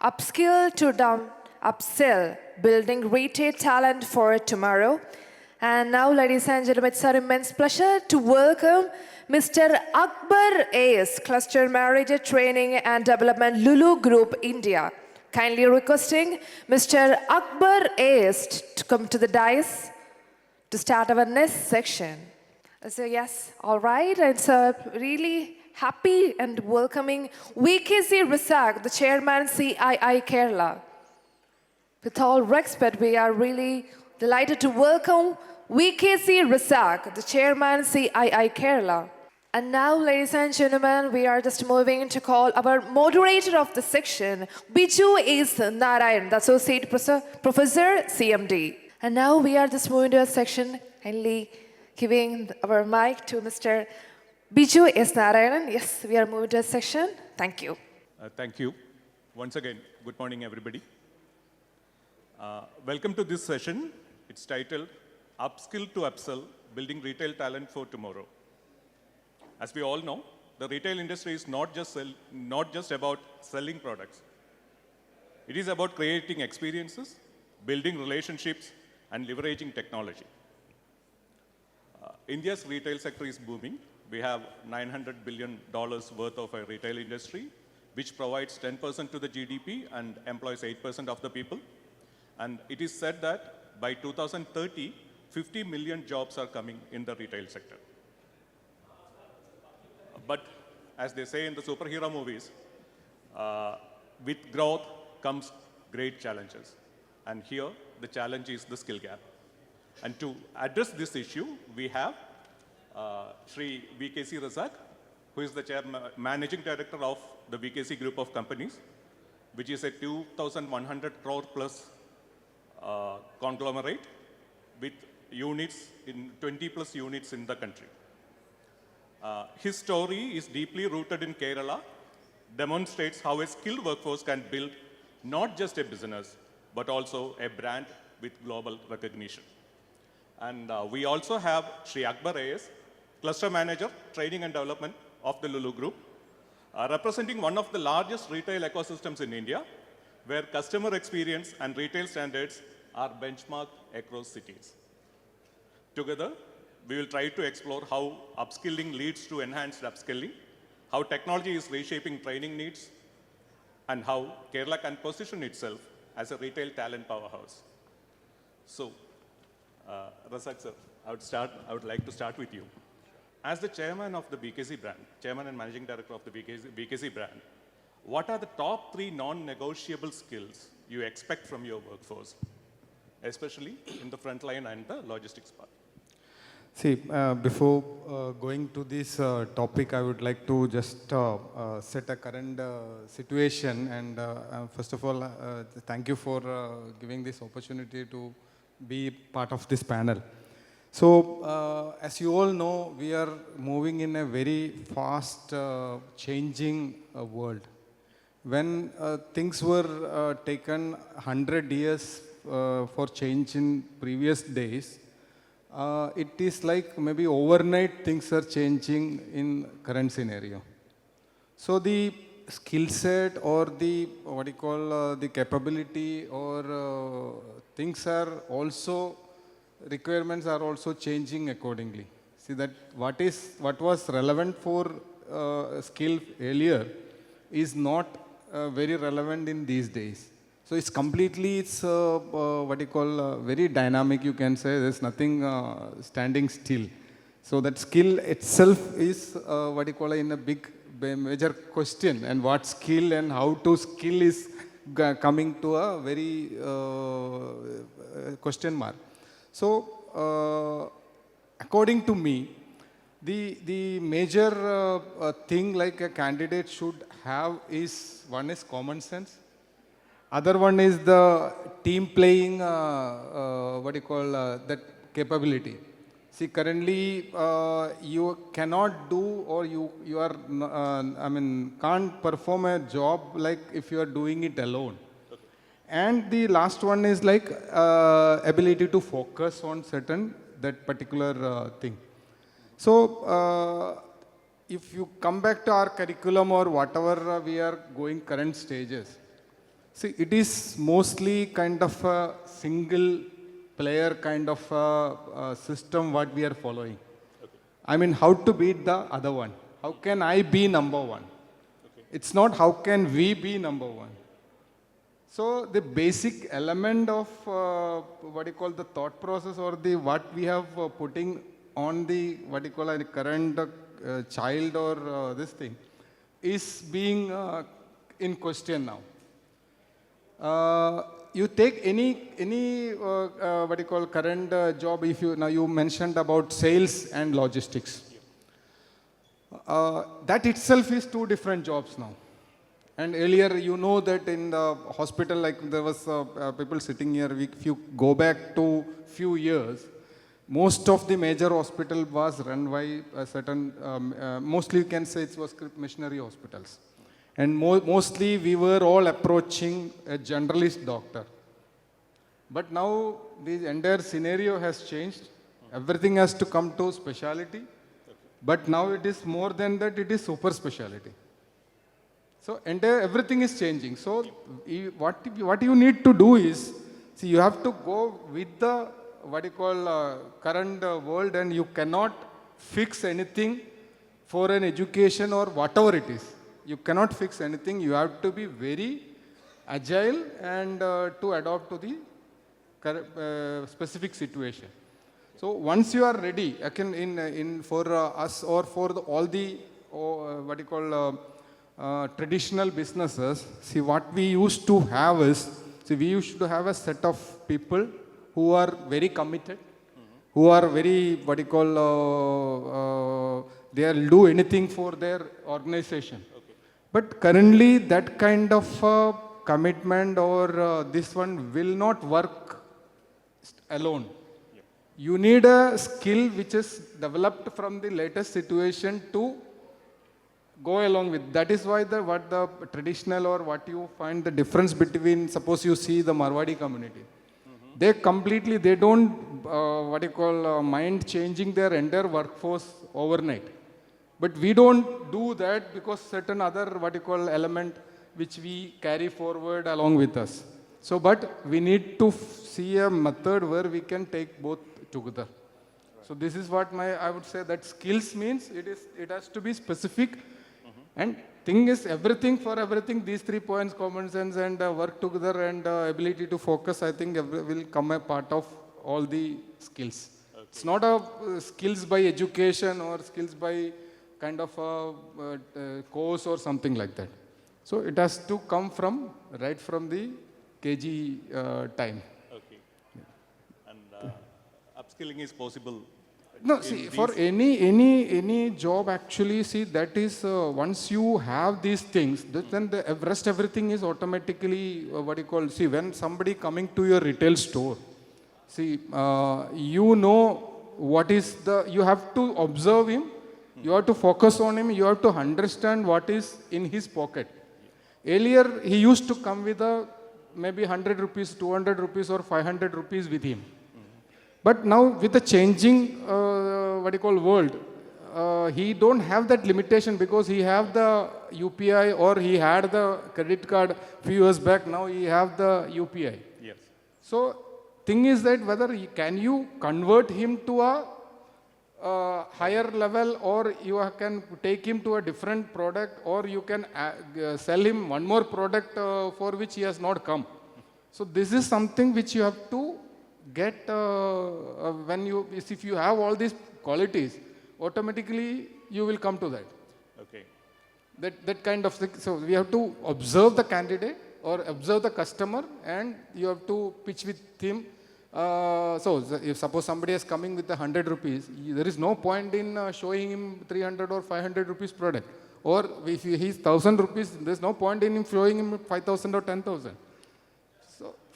Upskill to down, upsell, building retail talent for tomorrow. And now, ladies and gentlemen, it's our immense pleasure to welcome Mr. Akbar AS, Cluster Manager Training and Development, Lulu Group, India. Kindly requesting Mr. Akbar AS to come to the dais to start our next section. So yes, all right, it's really happy and welcoming VKC Rasak, the chairman CII Kerala. With all respect, we are really delighted to welcome VKC Rasak, the chairman CII Kerala. And now, ladies and gentlemen, we are just moving to call our moderator of the section, Biju is Narayan, the associate professor CMD. And now we are just moving to a section, kindly giving our mic to Mr. Biju S. Narayanan. Yes, we are moving to a section. Thank you. Thank you. Once again, good morning, everybody. Welcome to this session. It's titled Upskill to Upsell, Building Retail Talent for Tomorrow. As we all know, the retail industry is not just about selling products. It is about creating experiences, building relationships, and leveraging technology. India's retail sector is booming. We have $900 billion worth of a retail industry, which provides 10% to the GDP and employs 8% of the people. And it is said that by 2030, 50 million jobs are coming in the retail sector. But as they say in the superhero movies, with growth comes great challenges. And here, the challenge is the skill gap. And to address this issue, we have Shri VKC Rasak, who is the managing director of the VKC group of companies, which is a 2,100 crore plus conglomerate with units in 20 plus units in the country. His story is deeply rooted in Kerala, demonstrates how a skilled workforce can build not just a business, but also a brand with global recognition. And we also have Shri Akbar AS, Cluster Manager, Training and Development of the Lulu Group, representing one of the largest retail ecosystems in India, where customer experience and retail standards are benchmarked across cities. Together, we will try to explore how upskilling leads to enhanced upskilling, how technology is reshaping training needs, and how Kerala can position itself as a retail talent powerhouse. So, Rasak sir, I would like to start with you. As the chairman of the VKC brand, chairman and managing director of the VKC brand, what are the top 3 non-negotiable skills you expect from your workforce, especially in the front line and the logistics part? See, before going to this topic, I would like to just set a current situation. And first of all, thank you for giving this opportunity to be part of this panel. So, as you all know, we are moving in a very fast changing world. When things were taken 100 years for change in previous days, it is like maybe overnight things are changing in current scenario. So the skill set or the what you call the capability or things are also, requirements are also changing accordingly. See that what was relevant for skill earlier is not very relevant in these days. So it's completely, what you call, very dynamic, you can say. There's nothing standing still. So that skill itself is, what you call, in a big, major question. And what skill and how to skill is coming to a very question mark. So, according to me, the major thing like a candidate should have is, one is common sense. Other one is the team playing, what you call, that capability. See, currently you cannot do or you are, can't perform a job like if you are doing it alone. Okay. And the last one is like ability to focus on certain, that particular thing. So, if you come back to our curriculum or whatever we are going current stages, See, it is mostly kind of a single player kind of a system what we are following. I mean, how to beat the other one? How can I be number one? It's not how can we be number one. So the basic element of what you call the thought process or the what we have putting on the what you call a current child or this thing is being in question now. You take any what you call current job. If you now you mentioned about sales and logistics, that itself is two different jobs now. And earlier, you know that in the hospital, like there was people sitting here. If you go back to few years, most of the major hospital was run by a certain. Mostly, you can say it was missionary hospitals. And mostly we were all approaching a generalist doctor. But now the entire scenario has changed. Everything has to come to speciality. But now it is more than that, it is super speciality. So everything is changing. So what you need to do is, see, you have to go with the what you call current world, and you cannot fix anything for an education or whatever it is. You cannot fix anything. You have to be very agile and to adapt to the specific situation. So once you are ready, in for us or for all the what you call traditional businesses, see what we used to have is, see we used to have a set of people who are very committed, who are very what you call they'll do anything for their organization. But currently, that kind of commitment or this one will not work alone. You need a skill which is developed from the latest situation to go along with. That is why what the traditional or what you find the difference between, suppose you see the Marwadi community. They don't what you call mind changing their entire workforce overnight. But we don't do that because certain other what you call element which we carry forward along with us. So, but we need to see a method where we can take both together. So this is what I would say that skills means it has to be specific. And thing is everything for everything, these 3 points, common sense and work together and ability to focus, I think will come a part of all the skills. Okay. It's not a skills by education or skills by kind of a course or something like that. So it has to come from right from the KG time. Okay. Yeah. And upskilling is possible. No, see, for any job actually, see, that is, once you have these things, then the rest everything is automatically, what you call, see, when somebody coming to your retail store, see, you know what is you have to observe him, you have to focus on him, you have to understand what is in his pocket. Earlier, he used to come with maybe 100 rupees, 200 rupees or 500 rupees with him. But now with the changing, what you call world, he don't have that limitation because he have the UPI or he had the credit card few years back. Now he have the UPI. Yes. So thing is that whether can you convert him to a higher level, or you can take him to a different product, or you can sell him one more product for which he has not come. So this is something which you have to get if you have all these qualities, automatically you will come to that. Okay. That kind of thing. So we have to observe the candidate or observe the customer, and you have to pitch with him. So if suppose somebody is coming with 100 rupees, there is no point in showing him 300 or 500 rupees product. Or if he's 1,000 rupees, there's no point in him showing him 5,000 or 10,000.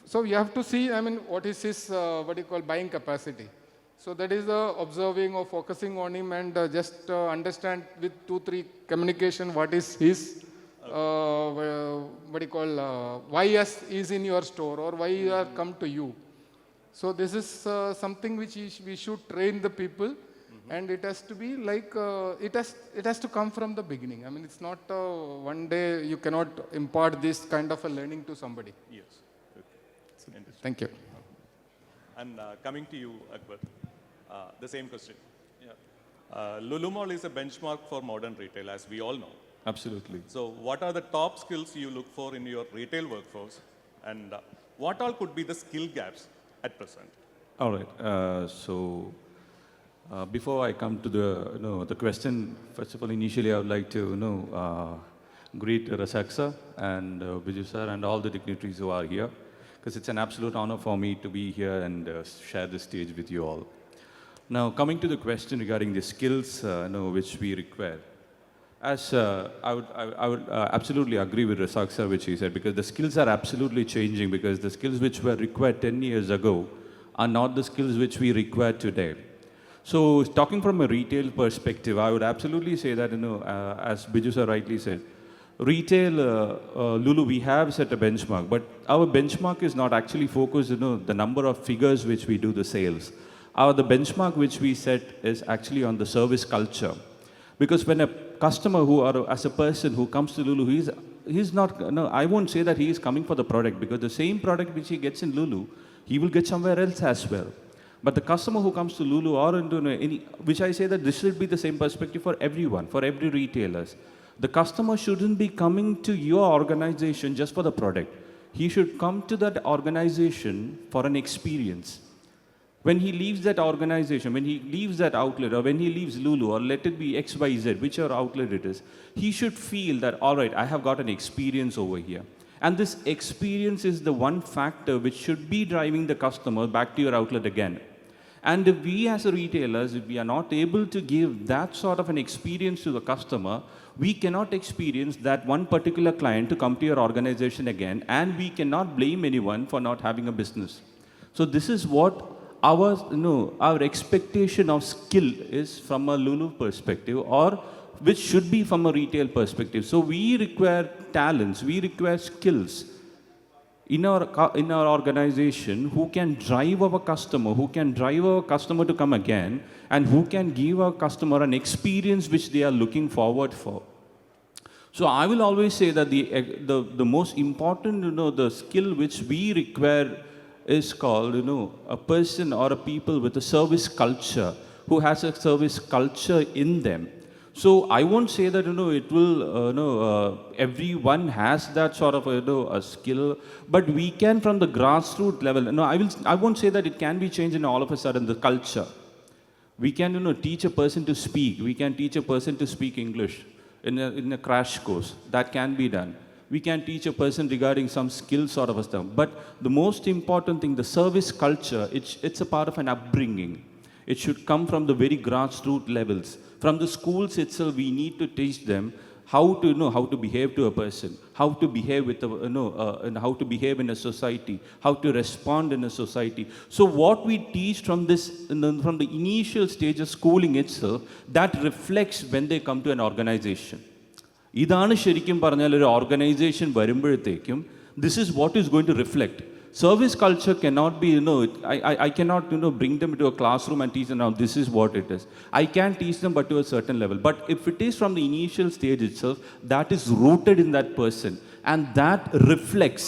So you have to see, I mean, what is his, what you call, buying capacity. So that is observing or focusing on him and just understand with 2-3 communication what is his, what you call, why is in your store or why he has come to you. So this is something which we should train the people And it has to be like, it has to come from the beginning. I mean, it's not one day you cannot impart this kind of a learning to somebody. Yes. Okay. Thank you. And coming to you, Akbar, the same question. Lulu Mall is a benchmark for modern retail, as we all know. Absolutely. So what are the top skills you look for in your retail workforce? And what all could be the skill gaps at present? All right. Before I come to the question, first of all, initially I would like to greet Rasak sir and Biju sir and all the dignitaries who are here, because it's an absolute honor for me to be here and share this stage with you all. Now, coming to the question regarding the skills which we require, as I would absolutely agree with Rasak sir, which he said, because the skills are absolutely changing, because the skills which were required 10 years ago are not the skills which we require today. So, talking from a retail perspective, I would absolutely say that, as Biju sir rightly said, retail, Lulu, we have set a benchmark, but our benchmark is not actually focused, the number of figures which we do the sales. The benchmark which we set is actually on the service culture. Because when a customer as a person who comes to Lulu, he's not, I won't say that he is coming for the product, because the same product which he gets in Lulu, he will get somewhere else as well. But the customer who comes to Lulu or into which I say that this should be the same perspective for everyone, for every retailers. The customer shouldn't be coming to your organization just for the product. He should come to that organization for an experience. When he leaves that organization, when he leaves that outlet, or when he leaves Lulu, or let it be XYZ, whichever outlet it is, he should feel that, all right, I have got an experience over here. And this experience is the one factor which should be driving the customer back to your outlet again. And if we as retailers, if we are not able to give that sort of an experience to the customer, we cannot experience that one particular client to come to your organization again, and we cannot blame anyone for not having a business. So this is what our expectation of skill is from a Lulu perspective, or which should be from a retail perspective. So we require talents, we require skills in our organization who can drive our customer, to come again, and who can give our customer an experience which they are looking forward for. So I will always say that the most important, the skill which we require is called, a person or a people with a service culture, who has a service culture in them. So I won't say that, it will, everyone has that sort of, a skill, but we can from the grassroots level, I won't say that it can be changed in all of a sudden, the culture. We can, teach a person to speak. We can teach a person to speak English in a crash course. That can be done. We can teach a person regarding some skill sort of a stuff. But the most important thing, the service culture, it's a part of an upbringing. It should come from the very grassroots levels. From the schools itself, we need to teach them how to behave to a person, how to behave with and how to behave in a society, how to respond in a society. So what we teach from from the initial stage of schooling itself, that reflects when they come to an organization. ഇതാണ് ശരിക്കും പറഞ്ഞാൽ ഒരു organisation വരുമ്പോഴത്തേക്കും this is what is going to reflect. Service culture cannot be, I cannot, bring them into a classroom and teach them, now this is what it is. I can teach them, but to a certain level. But if it is from the initial stage itself, that is rooted in that person. And that reflects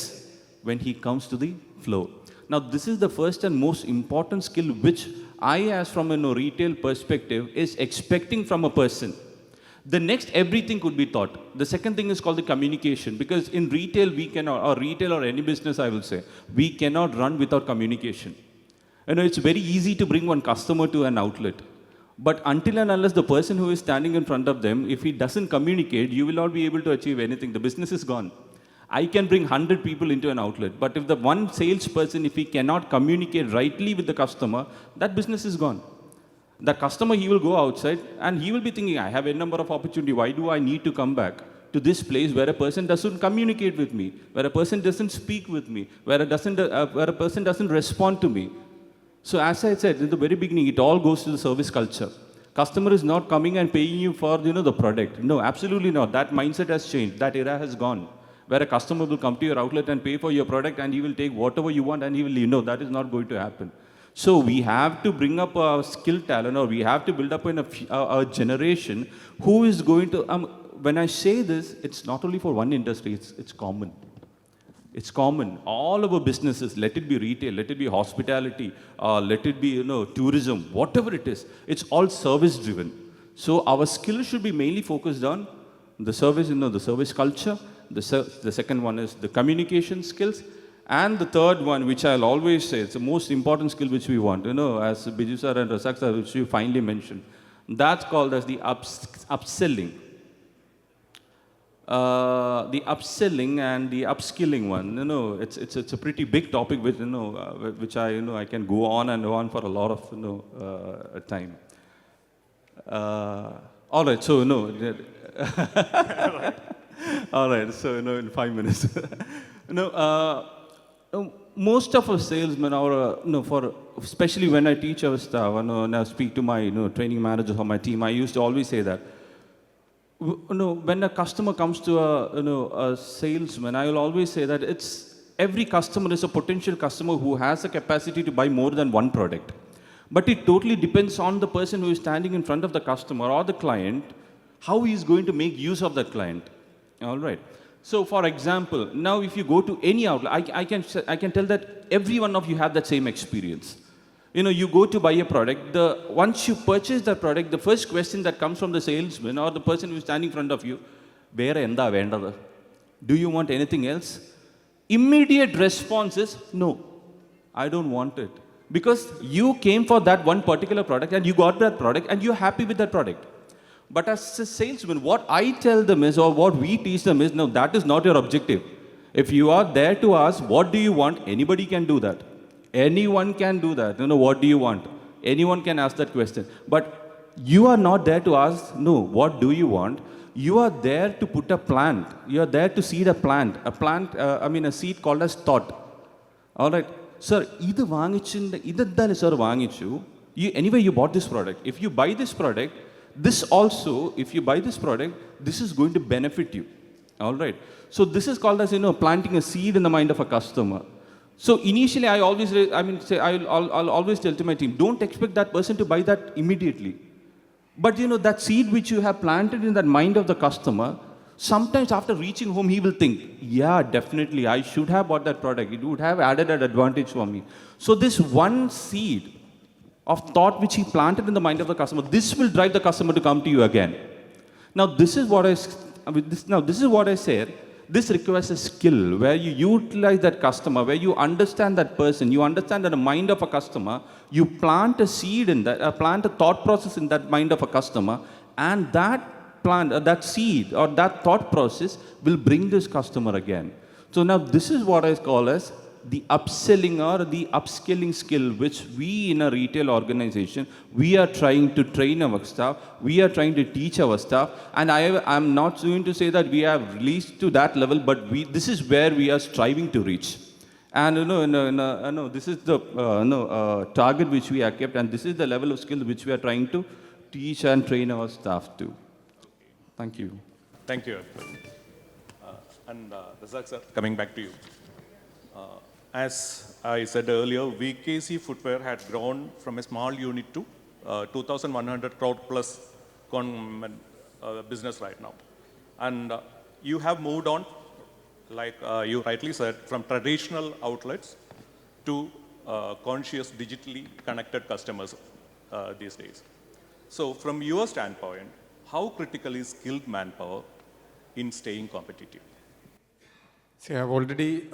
when he comes to the floor. Now, this is the first and most important skill which I, as from a retail perspective, is expecting from a person. The next, everything could be taught. The second thing is called the communication, because in retail, we cannot, or retail or any business, I will say, we cannot run without communication. It's very easy to bring one customer to an outlet. But until and unless the person who is standing in front of them, if he doesn't communicate, you will not be able to achieve anything. The business is gone. I can bring 100 people into an outlet, but if the one salesperson, if he cannot communicate rightly with the customer, that business is gone. The customer, he will go outside and he will be thinking, I have a number of opportunity. Why do I need to come back to this place where a person doesn't communicate with me, where a person doesn't speak with me, where a person doesn't respond to me? So as I said in the very beginning, it all goes to the service culture. Customer is not coming and paying you for, the product. No, absolutely not. That mindset has changed. That era has gone. Where a customer will come to your outlet and pay for your product and he will take whatever you want and he will leave. No, that is not going to happen. So we have to bring up a skill talent, or we have to build up in a generation who is going to, when I say this, it's not only for one industry, it's common. It's common. All our businesses, let it be retail, let it be hospitality, let it be tourism, whatever it is, it's all service driven. So our skills should be mainly focused on the service, the service culture. The second one is the communication skills. And the third one, which I'll always say, it's the most important skill which we want, as Biju sir and Rasak sir, which you finally mentioned. That's called as the upselling. The upselling and the upskilling one, it's a pretty big topic, which which I can go on and on for a lot of time. All right, so all right, so in 5 minutes. Most of our salesmen, or especially when I teach our staff, and I speak to my training managers on my team, I used to always say that. When a customer comes to a salesman, I will always say that every customer is a potential customer who has a capacity to buy more than one product. But it totally depends on the person who is standing in front of the customer or the client, how he is going to make use of that client. All right. So, for example, now if you go to any outlet, I can tell that every one of you have that same experience. You go to buy a product. Once you purchase that product, the first question that comes from the salesman or the person who is standing in front of you, "Vera enda vendada? Do you want anything else?" Immediate response is, "No, I don't want it." Because you came for that one particular product and you got that product and you're happy with that product. But as a salesman, what I tell them is, or what we teach them is, no, that is not your objective. If you are there to ask, what do you want? Anybody can do that. Anyone can do that. What do you want? Anyone can ask that question. But you are not there to ask, no, what do you want? You are there to put a plant. You are there to seed a plant. A seed called as thought. All right. Sir, anyway, you bought this product. If you buy this product, if you buy this product, this is going to benefit you. All right. So this is called as, planting a seed in the mind of a customer. So initially, I'll always tell to my team, don't expect that person to buy that immediately. But that seed which you have planted in that mind of the customer, sometimes after reaching home, he will think, yeah, definitely, I should have bought that product. It would have added an advantage for me. So this one seed of thought which he planted in the mind of the customer, this will drive the customer to come to you again. Now, this is what I said. This requires a skill where you utilize that customer, where you understand that person, you understand that the mind of a customer, you plant a seed in that, plant a thought process in that mind of a customer, and that seed or that thought process will bring this customer again. So now this is what I call as the upselling or the upskilling skill, which we in a retail organization, we are trying to train our staff, we are trying to teach our staff, and I'm not going to say that we have reached to that level, but this is where we are striving to reach. And this is the target which we have kept, and this is the level of skill which we are trying to teach and train our staff to. Thank you. Thank you. Razak sir, coming back to you. As I said earlier, VKC Footwear had grown from a small unit to 2,100 crore plus business right now. And you have moved on, like you rightly said, from traditional outlets to conscious, digitally connected customers these days. So from your standpoint, how critical is skilled manpower in staying competitive? See, I've already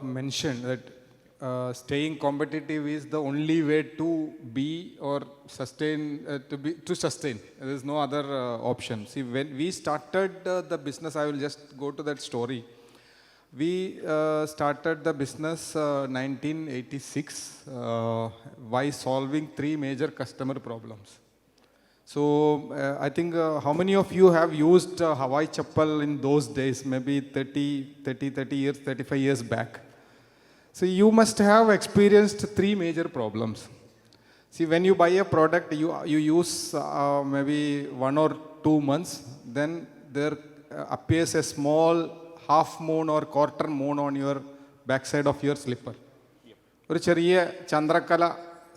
mentioned that staying competitive is the only way to be or sustain, to sustain. There is no other option. See, when we started the business, I will just go to that story. We started the business 1986 by solving 3 major customer problems. So I think how many of you have used Hawaii Chappal in those days, maybe 30 years, 35 years back? So you must have experienced 3 major problems. See, when you buy a product, you use maybe 1 or 2 months, then there appears a small half moon or quarter moon on your backside of your slipper. ഒരു ചെറിയ ചന്ദ്രക്കല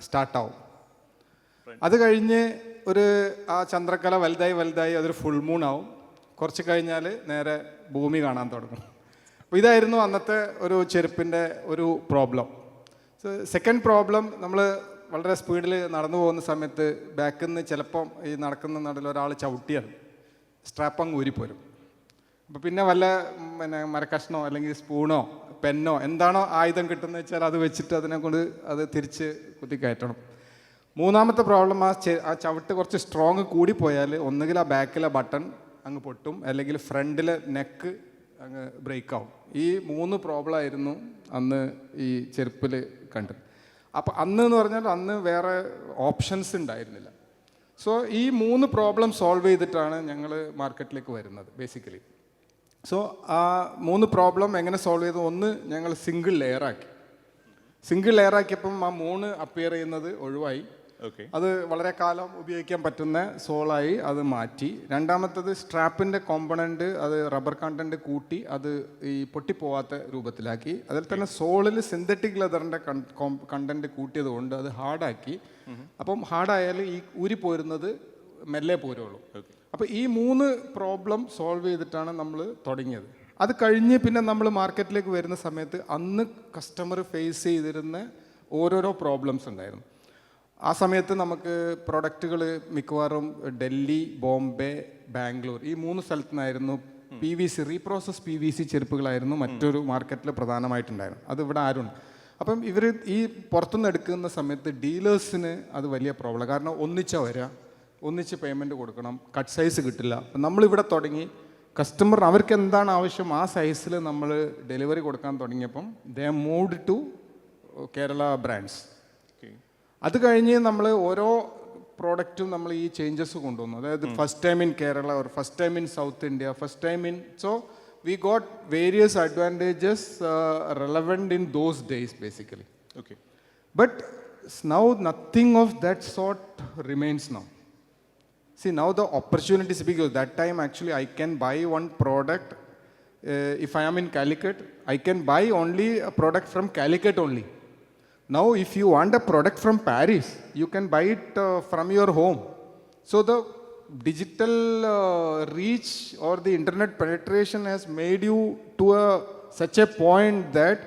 സ്റ്റാർട്ടാവും. അത് കഴിഞ്ഞ് ഒരു ആ ചന്ദ്രക്കല വലുതായി അതൊരു full moon ആവും. കുറച്ച് കഴിഞ്ഞാൽ നേരെ ഭൂമി കാണാൻ തുടങ്ങും. അപ്പോൾ ഇതായിരുന്നു അന്നത്തെ ഒരു ചെരുപ്പിൻ്റെ ഒരു പ്രോബ്ലം. സെക്കൻഡ് പ്രോബ്ലം, നമ്മൾ വളരെ സ്പീഡിൽ നടന്നു പോകുന്ന സമയത്ത് ബാക്കിൽ നിന്ന് ചിലപ്പം ഈ നടക്കുന്ന നടുവിൽ ഒരാൾ ചവിട്ടിയാണ് സ്ട്രാപ്പങ്ങ് ഊരിപ്പോരും. അപ്പോൾ പിന്നെ വല്ല മരക്കഷ്ണോ അല്ലെങ്കിൽ സ്പൂണോ പെന്നോ എന്താണോ ആയുധം കിട്ടുന്നത് വെച്ചാൽ അത് വെച്ചിട്ട് അതിനെ കൊണ്ട് അത് തിരിച്ച് കുത്തിക്കയറ്റണം. മൂന്നാമത്തെ പ്രോബ്ലം, ആ ചവിട്ട് കുറച്ച് സ്ട്രോങ് കൂടിപ്പോയാൽ ഒന്നുകിൽ ആ ബാക്കിലെ ബട്ടൺ അങ്ങ് പൊട്ടും, അല്ലെങ്കിൽ ഫ്രണ്ടിലെ നെക്ക് അങ്ങ് ബ്രേക്ക് ആവും. ഈ 3 പ്രോബ്ലം ആയിരുന്നു അന്ന് ഈ ചെരുപ്പിൽ കണ്ടത്. അപ്പോൾ അന്ന് എന്ന് പറഞ്ഞാൽ അന്ന് വേറെ ഓപ്ഷൻസ് ഉണ്ടായിരുന്നില്ല. സോ ഈ 3 പ്രോബ്ലം സോൾവ് ചെയ്തിട്ടാണ് ഞങ്ങൾ മാർക്കറ്റിലേക്ക് വരുന്നത് ബേസിക്കലി. സോ ആ 3 പ്രോബ്ലം എങ്ങനെ സോൾവ് ചെയ്തു? ഒന്ന്, ഞങ്ങൾ സിംഗിൾ ലെയറാക്കി. സിംഗിൾ ലെയറാക്കിയപ്പം ആ 3 അപ്പിയർ ചെയ്യുന്നത് ഒഴിവായി. അത് വളരെ കാലം ഉപയോഗിക്കാൻ പറ്റുന്ന സോളായി അത് മാറ്റി. രണ്ടാമത്തത്, സ്ട്രാപ്പിൻ്റെ കോമ്പണൻറ്റ് അത് റബ്ബർ കണ്ടൻറ്റ് കൂട്ടി അത് ഈ പൊട്ടിപ്പോവാത്ത രൂപത്തിലാക്കി. അതിൽ തന്നെ സോളിൽ സിന്തറ്റിക് ലെതറിൻ്റെ കണ്ടൻറ്റ് കൂട്ടിയത് കൊണ്ട് അത് ഹാർഡാക്കി. അപ്പം ഹാർഡായാൽ ഈ ഊരിപ്പോരുന്നത് മെല്ലെ പോരുള്ളൂ. അപ്പോൾ ഈ 3 പ്രോബ്ലം സോൾവ് ചെയ്തിട്ടാണ് നമ്മൾ തുടങ്ങിയത്. അത് കഴിഞ്ഞ് പിന്നെ നമ്മൾ മാർക്കറ്റിലേക്ക് വരുന്ന സമയത്ത് അന്ന് കസ്റ്റമർ ഫേസ് ചെയ്തിരുന്ന ഓരോരോ പ്രോബ്ലംസ് ഉണ്ടായിരുന്നു. ആ സമയത്ത് നമുക്ക് പ്രൊഡക്റ്റുകൾ മിക്കവാറും ഡൽഹി, ബോംബെ, ബാംഗ്ലൂർ ഈ 3 സ്ഥലത്തു നിന്നായിരുന്നു PVC, റീപ്രോസസ് PVC ചെരുപ്പുകളായിരുന്നു മറ്റൊരു മാർക്കറ്റിൽ പ്രധാനമായിട്ടുണ്ടായിരുന്നു. അത് ഇവിടെ ആരുണ്ട്. അപ്പം ഇവർ ഈ പുറത്തുനിന്ന് എടുക്കുന്ന സമയത്ത് ഡീലേഴ്സിന് അത് വലിയ പ്രോബ്ലം. കാരണം ഒന്നിച്ച് പേയ്മെൻറ്റ് കൊടുക്കണം, കട്ട് സൈസ് കിട്ടില്ല. അപ്പം നമ്മളിവിടെ തുടങ്ങി കസ്റ്റമർ അവർക്ക് എന്താണ് ആവശ്യം ആ സൈസിൽ നമ്മൾ ഡെലിവറി കൊടുക്കാൻ തുടങ്ങിയപ്പം ദേ മൂവ്ഡ് ടു കേരള ബ്രാൻഡ്സ്. അത് കഴിഞ്ഞ് നമ്മൾ ഓരോ പ്രോഡക്റ്റും നമ്മൾ ഈ ചേഞ്ചസ് കൊണ്ടുവന്നു. അതായത് first time in Kerala, or first time in south India, first time in, so we got various advantages relevant in those days basically. But now nothing of that sort remains now. See, now the opportunity is because that time actually I can buy one product. If I am in Calicut, I can buy only a product from Calicut only. Now, if you want a product from Paris, you can buy it from your home. So the digital reach or the internet penetration has made you to such a point that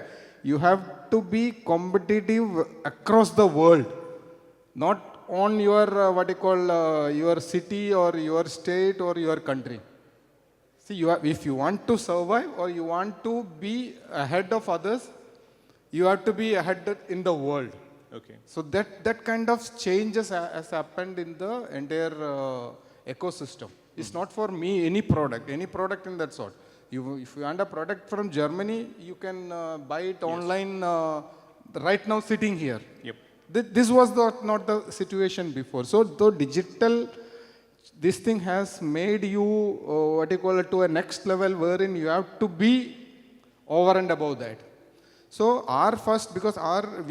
you have to be competitive across the world, not on your your city or your state or your country. See, if you want to survive or you want to be ahead of others, you have to be ahead in the world. So that kind of changes has happened in the entire ecosystem. It's not for me, any product in that sort. If you want a product from Germany, you can buy it online right now sitting here. This was not the situation before. So the digital, this thing has made you to a next level wherein you have to be over and above that. So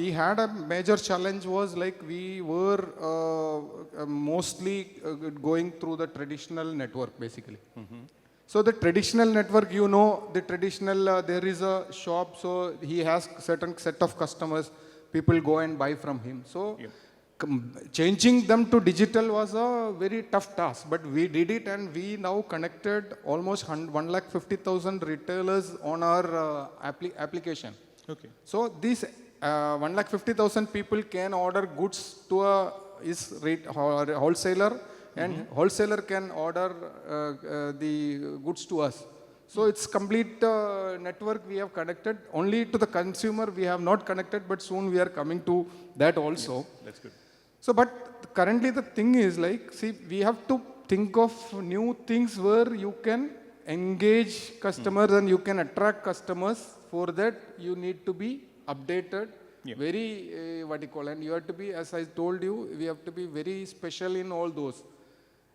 we had a major challenge was like we were mostly going through the traditional network basically. So the traditional network, there is a shop, so he has certain set of customers. People go and buy from him. So changing them to digital was a very tough task, but we did it, and we now connected almost 150,000 retailers on our application. So these 150,000 people can order goods to a wholesaler, and wholesaler can order the goods to us. So it's complete network we have connected. Only to the consumer we have not connected, but soon we are coming to that also. Yes, that's good. So, but currently the thing is like, see, we have to think of new things where you can engage customers and you can attract customers. For that, you need to be updated, very, and you have to be, as I told you, we have to be very special in all those.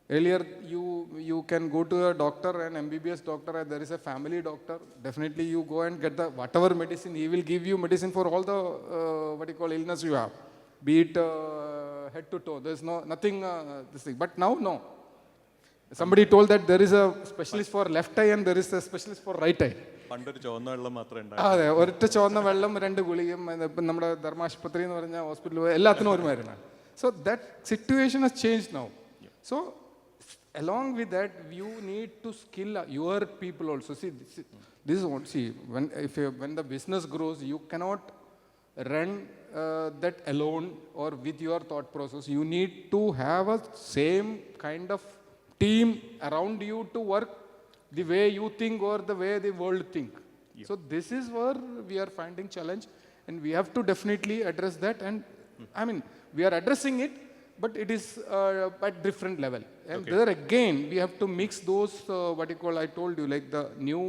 Earlier, you can go to a doctor, an MBBS doctor, and there is a family doctor. Definitely, you go and get the whatever medicine. He will give you medicine for all the illness you have, be it head to toe. There's nothing this thing. But now, no. Somebody told that there is a specialist for left eye and there is a specialist for right eye. പണ്ടൊരു ചുവന്ന വെള്ളം മാത്രമേ അതെ, ഒരൊറ്റ ചുവന്ന വെള്ളം 2 ഗുളികയും ഇപ്പം നമ്മുടെ ധർമാശുപത്രി എന്ന് പറഞ്ഞ ഹോസ്പിറ്റൽ എല്ലാത്തിനും ഒരു മരുന്നാണ്. So that situation has change now. So along with that you need to skill your people also. See this is what, see when the business grows you cannot run that alone or with your thought process. You need to have a same kind of team around you to work the way you think or the way the world think. So this is where we are finding challenge, and we have to definitely address that. And I mean we are addressing it, but it is at different level. And there again we have to mix those what you call, I told you, like the new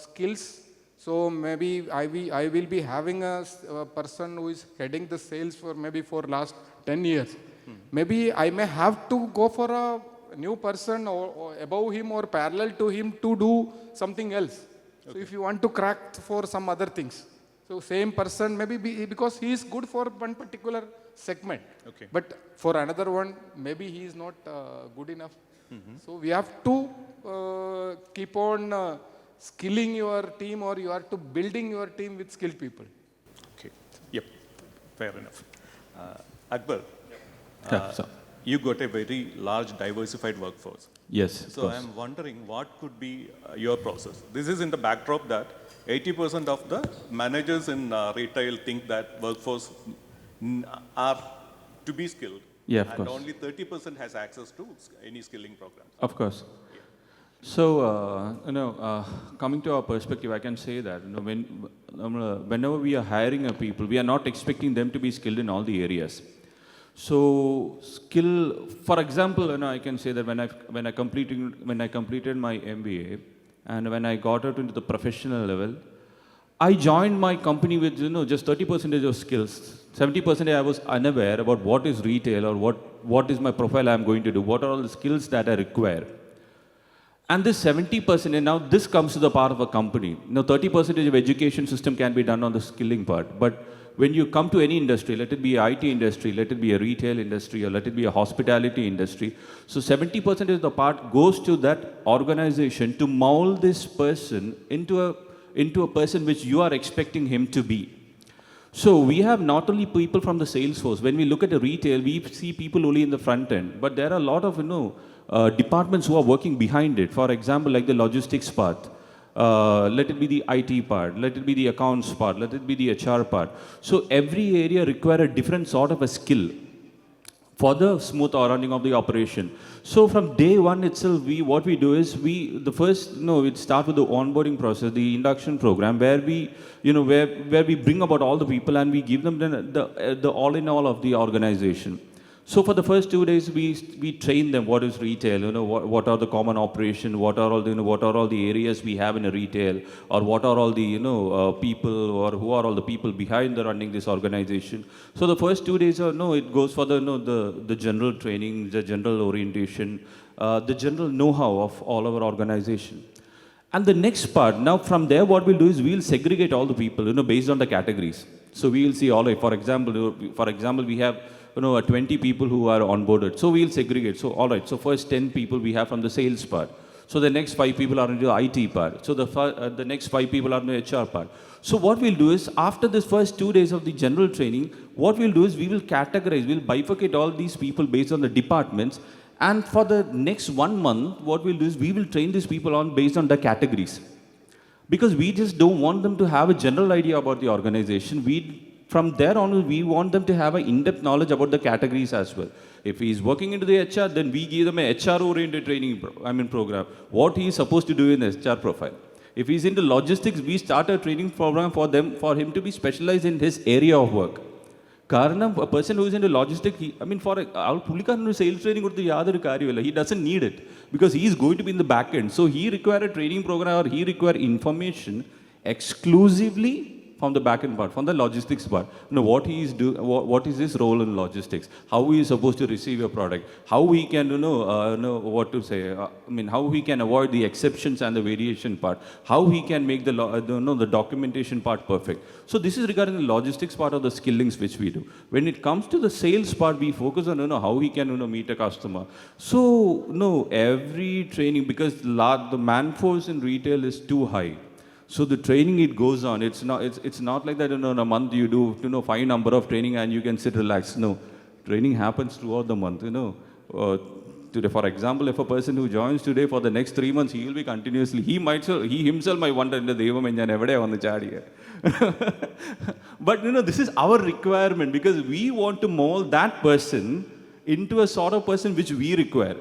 skills. So maybe I will be having a person who is heading the sales for maybe for last 10 years. Maybe I may have to go for a new person or above him or parallel to him to do something else. So if you want to crack for some other things, so same person maybe because he is good for one particular segment, but for another one maybe he is not good enough. So we have to keep on skilling your team, or you are to building your team with skilled people. Okay. Yep. Fair enough. Akbar, So, you got a very large diversified workforce. yes. of So course. I'm wondering what could be your process. This is in the backdrop that 80% of the managers in retail think that workforce are to be skilled. Yeah, of and course. only 30% has access to any skilling programs. Of course. So, coming to our perspective, I can say that whenever we are hiring a people, we are not expecting them to be skilled in all the areas. So, skill, for example, I can say that when I completed my MBA and when I got out into the professional level, I joined my company with just 30% of skills. 70% I was unaware about what is retail or what is my profile I am going to do, what are all the skills that I require. And this 70%, and now this comes to the part of a company. 30% of education system can be done on the skilling part. But when you come to any industry, let it be IT industry, let it be a retail industry, or let it be a hospitality industry, so 70% of the part goes to that organization to mold this person into a person which you are expecting him to be. So we have not only people from the sales force. When we look at the retail, we see people only in the front end, but there are a lot of departments who are working behind it. For example, like the logistics part, let it be the IT part, let it be the accounts part, let it be the HR part. So every area require a different sort of a skill for the smooth running of the operation. So from day one itself, what we do is it start with the onboarding process, the induction program, where where we bring about all the people and we give them the all in all of the organization. So for the first 2 days, we train them what is retail, what are the common operation, what are all the areas we have in a retail, or what are all the people, or who are all the people behind the running this organization. So the first 2 days it goes for the general training, the general orientation, the general know-how of all our organization. And the next part, now from there what we'll do is we'll segregate all the people based on the categories. So we'll see for example we have 20 people who are onboarded. So we'll segregate. So all right, so first 10 people we have from the sales part. So the next 5 people are into the IT part. So the next 5 people are in the HR part. So what we'll do is, after this first 2 days of the general training, what we'll do is we will categorize, we'll bifurcate all these people based on the departments. And for the next 1 month, what we'll do is we will train these people based on the categories. Because we just don't want them to have a general idea about the organization. From there on, we want them to have an in-depth knowledge about the categories as well. If he is working into the HR, then we give them a HR-oriented training program. What he is supposed to do in the HR profile. If he is into logistics, we start a training program for him to be specialized in his area of work. Karanam, a person who is into logistics, for a sales training, he doesn't need it because he is going to be in the back end. So he requires a training program, or he requires information exclusively from the back end part, from the logistics part. What he is doing, what is his role in logistics, how he is supposed to receive a product, how he can how he can avoid the exceptions and the variation part, how he can make the documentation part perfect. So this is regarding the logistics part of the skillings which we do. When it comes to the sales part, we focus on how he can meet a customer. So every training, because the man force in retail is too high. So the training, it goes on. It's not like that, in a month you do, 5 number of training and you can sit relaxed. No, training happens throughout the month, Today, for example, if a person who joins today, for the next 3 months, he will be continuously, he himself might wonder, but this is our requirement, because we want to mold that person into a sort of person which we require.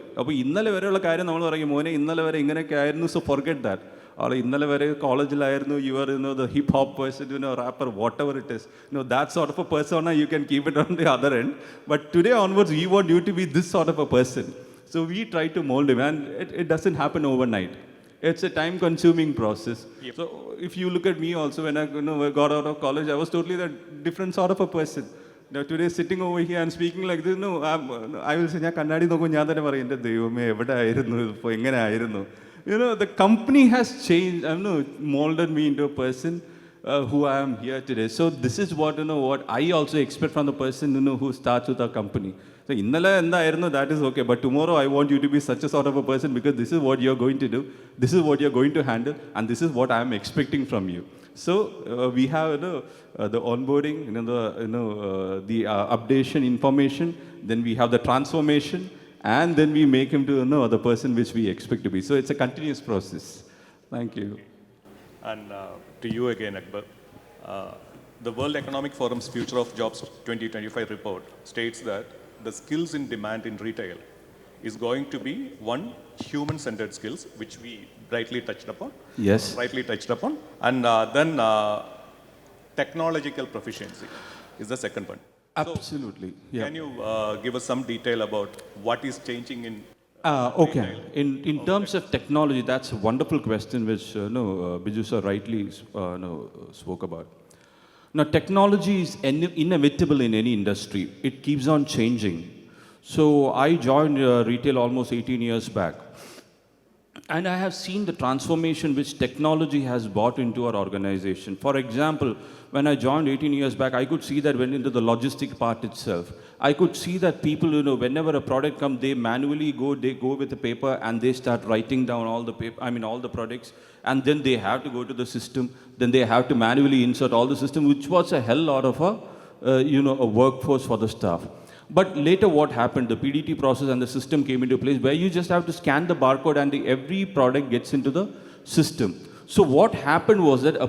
So forget that. Or in the college, you are the hip hop person, rapper, whatever it is. That sort of a persona, you can keep it on the other end. But today onwards, we want you to be this sort of a person. So we try to mold him, and it doesn't happen overnight. It's a time-consuming process. Yep. So if you look at me also, when I got out of college, I was totally a different sort of a person. Now today, sitting over here and speaking like this, I will say, the company has changed, molded me into a person who I am here today. So this is what, what I also expect from the person, who starts with our company. So that is okay, but tomorrow I want you to be such a sort of a person, because this is what you're going to do, this is what you're going to handle, and this is what I'm expecting from you. So we have the onboarding, the updation information, then we have the transformation, and then we make him to the person which we expect to be. So it's a continuous process. Thank you. And to you again, Akbar. The World Economic Forum's Future of Jobs 2025 report states that the skills in demand in retail is going to be one, human-centered skills, which we rightly touched upon. Yes. Rightly touched upon. And then technological proficiency is the second one. Absolutely. So, yeah. Can you give us some detail about what is changing in okay. In terms of technology, that's a wonderful question which Biju sir rightly spoke about. Now, technology is inevitable in any industry. It keeps on changing. So I joined retail almost 18 years back. And I have seen the transformation which technology has brought into our organization. For example, when I joined 18 years back, I could see that went into the logistic part itself. I could see that people, whenever a product comes, they manually go with the paper and they start writing down all the all the products, and then they have to go to the system. Then they have to manually insert all the system, which was a hell lot of a workforce for the staff. But later what happened, the PDT process and the system came into place where you just have to scan the barcode and every product gets into the system. So what happened was that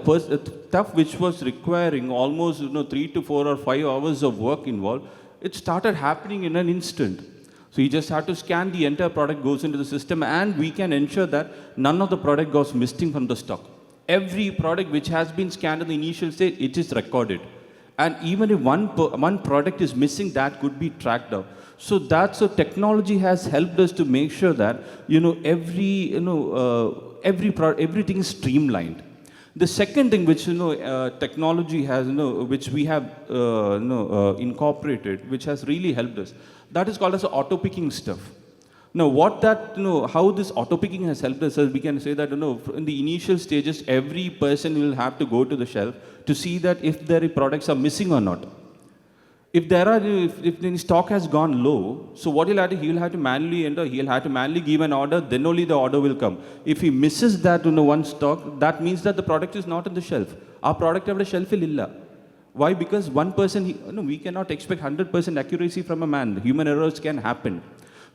stuff which was requiring almost 3 to 4 or 5 hours of work involved, it started happening in an instant. So you just have to scan, the entire product goes into the system, and we can ensure that none of the product goes missing from the stock. Every product which has been scanned in the initial stage, it is recorded. And even if one product is missing, that could be tracked down. So technology has helped us to make sure that everything is streamlined. The second thing which technology has which we have incorporated, which has really helped us, that is called as auto picking stuff. Now, how this auto picking has helped us is, we can say that in the initial stages, every person will have to go to the shelf to see that if their products are missing or not. If the stock has gone low, so what he'll have to, he'll have to manually enter, he'll have to manually give an order, then only the order will come. If he misses that one stock, that means that the product is not on the shelf. Our product on the shelf is illa. Why? Because one person, we cannot expect 100% accuracy from a man. Human errors can happen.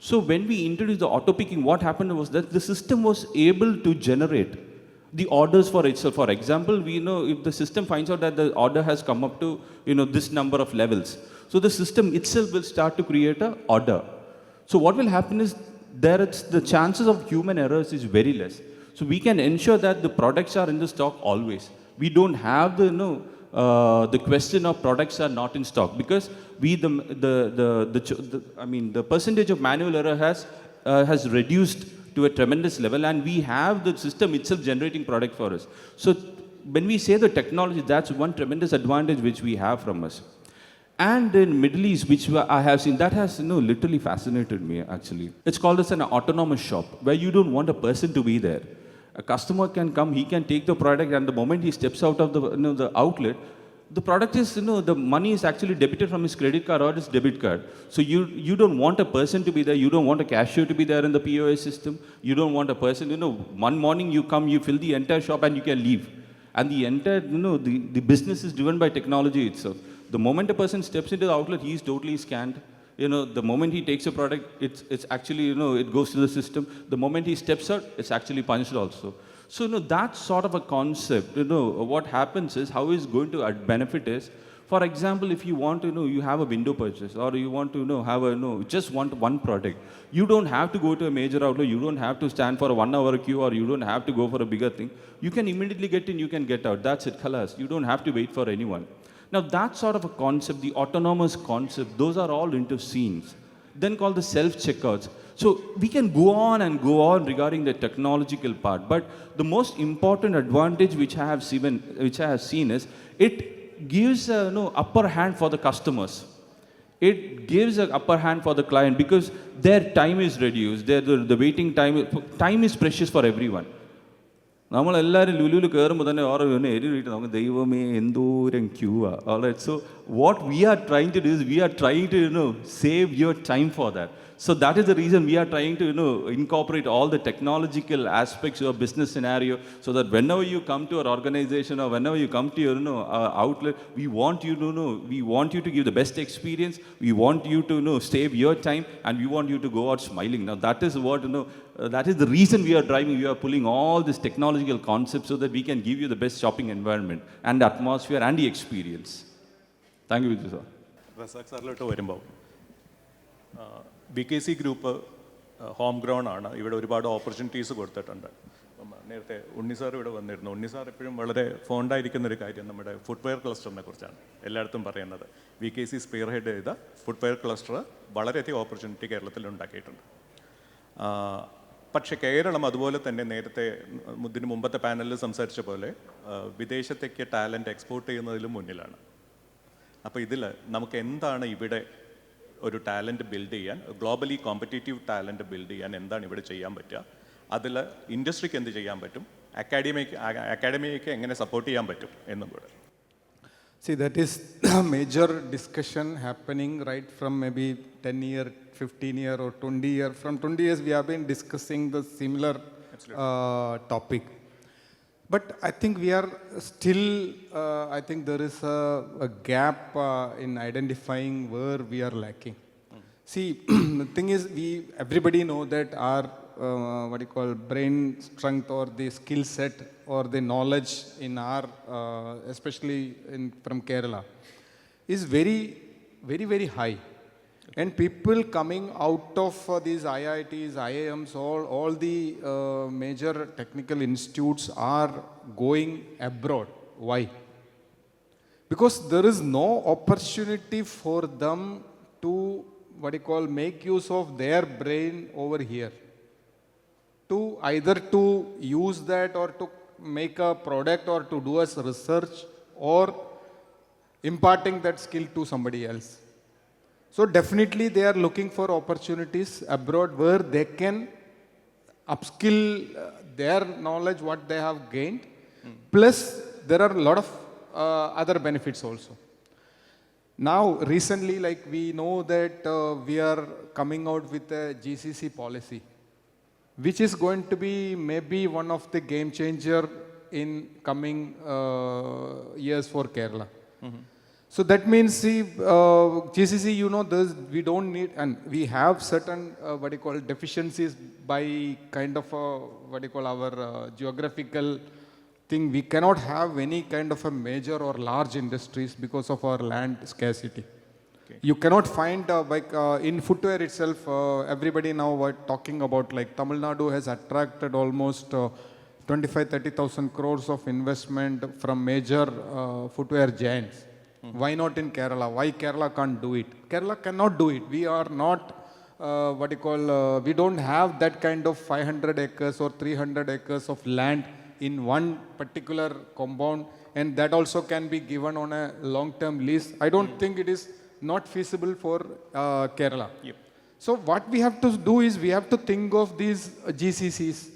So when we introduced the auto picking, what happened was that the system was able to generate the orders for itself. For example, we know if the system finds out that the order has come up to this number of levels, so the system itself will start to create an order. So what will happen is the chances of human errors is very less. So we can ensure that the products are in the stock always. We don't have the question of products are not in stock, because the percentage of manual error has reduced to a tremendous level, and we have the system itself generating product for us. So when we say the technology, that's one tremendous advantage which we have from us. And in Middle East, which I have seen, that has literally fascinated me actually. It's called as an autonomous shop, where you don't want a person to be there. A customer can come, he can take the product, and the moment he steps out of the outlet, the product is, the money is actually debited from his credit card or his debit card. So you don't want a person to be there, you don't want a cashier to be there in the POS system, you don't want a person, one morning you come, you fill the entire shop and you can leave. And the entire, the business is driven by technology itself. The moment a person steps into the outlet, he is totally scanned. The moment he takes a product, it's actually, it goes to the system. The moment he steps out, it's actually punched also. So, that sort of a concept, what happens is, how is going to benefit is, for example, if you want to you have a window purchase, or you want to have just want one product, you don't have to go to a major outlet, you don't have to stand for a 1 hour queue, or you don't have to go for a bigger thing. You can immediately get in, you can get out. That's it, khalas. You don't have to wait for anyone. Now, that sort of a concept, the autonomous concept, those are all into scenes. Then called the self-checkouts. So we can go on and go on regarding the technological part, but the most important advantage which I have seen is, it gives upper hand for the customers. It gives an upper hand for the client because their time is reduced. The waiting time is precious for everyone. നമ്മളെല്ലാവരും ലുലുവിൽ കയറുമ്പോൾ തന്നെ ഓരോ എരിയിട്ട് നമുക്ക് ദൈവമേ എന്തോരം Q ആ. Alright, so what we are trying to do is, we are trying to save your time for that. So that is the reason we are trying to incorporate all the technological aspects of your business scenario, so that whenever you come to our organization, or whenever you come to your outlet, we want you to we want you to give the best experience. We want you to save your time, and we want you to go out smiling. Now that is what that is the reason we are driving. We are pulling all these technological concepts so that we can give you the best shopping environment and atmosphere and the experience. Thank you, Vijay sir. Razak സാറിലോട്ട് വരുമ്പോൾ BKC group home grown ആണ്. ഇവിടെ ഒരുപാട് opportunities കൊടുത്തിട്ടുണ്ട്. നേരത്തെ ഉണ്ണി sir ഇവിടെ വന്നിരുന്നു. ഉണ്ണി sir എപ്പോഴും വളരെ ഫോണ്ടായിരിക്കുന്നൊരു കാര്യം നമ്മുടെ ഫുട്വെയർ ക്ലസ്റ്ററിനെ കുറിച്ചാണ് എല്ലായിടത്തും പറയുന്നത്. BKC സ്പീർ ഹെഡ് ചെയ്ത ഫുട്വെയർ ക്ലസ്റ്റർ വളരെയധികം ഓപ്പർച്യൂണിറ്റി കേരളത്തിൽ ഉണ്ടാക്കിയിട്ടുണ്ട്. പക്ഷേ കേരളം അതുപോലെ തന്നെ നേരത്തെ ഇതിന് മുമ്പത്തെ പാനലിൽ സംസാരിച്ച പോലെ വിദേശത്തേക്ക് ടാലൻറ്റ് എക്സ്പോർട്ട് ചെയ്യുന്നതിലും മുന്നിലാണ്. അപ്പോൾ ഇതിൽ നമുക്ക് എന്താണ് ഇവിടെ ഒരു ടാലൻറ്റ് ബിൽഡ് ചെയ്യാൻ, ഗ്ലോബലി കോമ്പറ്റേറ്റീവ് ടാലൻറ്റ് ബിൽഡ് ചെയ്യാൻ എന്താണ് ഇവിടെ ചെയ്യാൻ പറ്റുക, അതിൽ ഇൻഡസ്ട്രിക്ക് എന്ത് ചെയ്യാൻ പറ്റും, അക്കാഡമിക്ക് എങ്ങനെ സപ്പോർട്ട് ചെയ്യാൻ പറ്റും എന്നും കൂടെ. See, that is a major discussion happening right from maybe 10 year, 15 year or 20 year. From 20 years we have been discussing the similar topic. But I think we are still, I think there is a gap in identifying where we are lacking. See, the thing is, everybody know that our, what you call, brain strength or the skill set or the knowledge in our, especially from Kerala, is very, very, very high. And people coming out of these IITs, IIMs, all the major technical institutes are going abroad. Why? Because there is no opportunity for them to, what you call, make use of their brain over here. To either to use that or to make a product or to do as research or imparting that skill to somebody else. So definitely they are looking for opportunities abroad where they can upskill their knowledge, what they have gained. Plus there are a lot of other benefits also. Now recently, like we know that we are coming out with a GCC policy, which is going to be maybe one of the game changer in coming years for Kerala. So that means, see, GCC, we don't need, and we have certain, what you call, deficiencies by kind of, what you call, our geographical thing. We cannot have any kind of a major or large industries because of our land scarcity. Okay. You cannot find, in footwear itself, everybody now talking about, like Tamil Nadu has attracted almost 25-30,000 crores of investment from major footwear giants. Why not in Kerala? Why Kerala can't do it? Kerala cannot do it. We are not, what you call, we don't have that kind of 500 acres or 300 acres of land in one particular compound, and that also can be given on a long-term lease. I don't think it is not feasible for Kerala. Yep. So what we have to do is we have to think of these GCCs,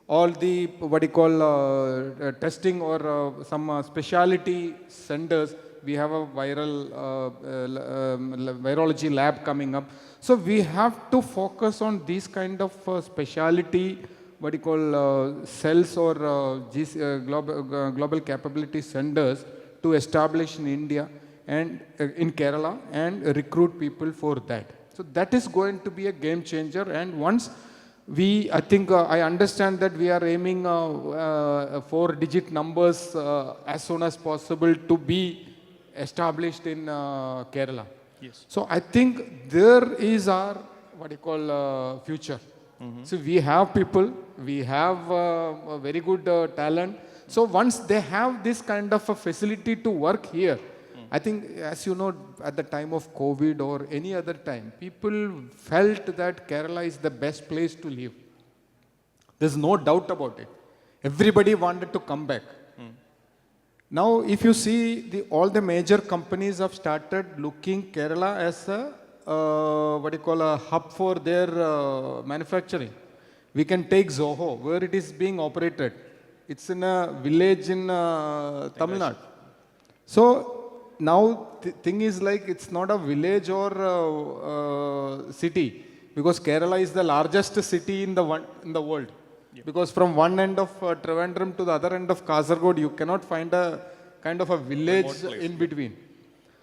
all the, what you call, testing or some specialty centers. We have a virology lab coming up. So we have to focus on these kind of specialty what you call cells or global capability centers to establish in India and in Kerala and recruit people for that. So that is going to be a game changer. And once I think I understand that we are aiming 4-digit numbers as soon as possible to be established in Kerala. Yes. So I think there is our what you call future. So we have people, we have a very good talent. So once they have this kind of a facility to work here, I think, as you know, at the time of COVID or any other time, people felt that Kerala is the best place to live. There's no doubt about it. Everybody wanted to come back. Now, if you see, all the major companies have started looking Kerala as a a hub for their manufacturing. We can take Zoho, where it is being operated. It's in a village in Tamil Nadu. So now the thing is like it's not a village or city, because Kerala is the largest city in the world. Yeah. Because from one end of Trivandrum to the other end of Kasargod, you cannot find a kind of a village in between.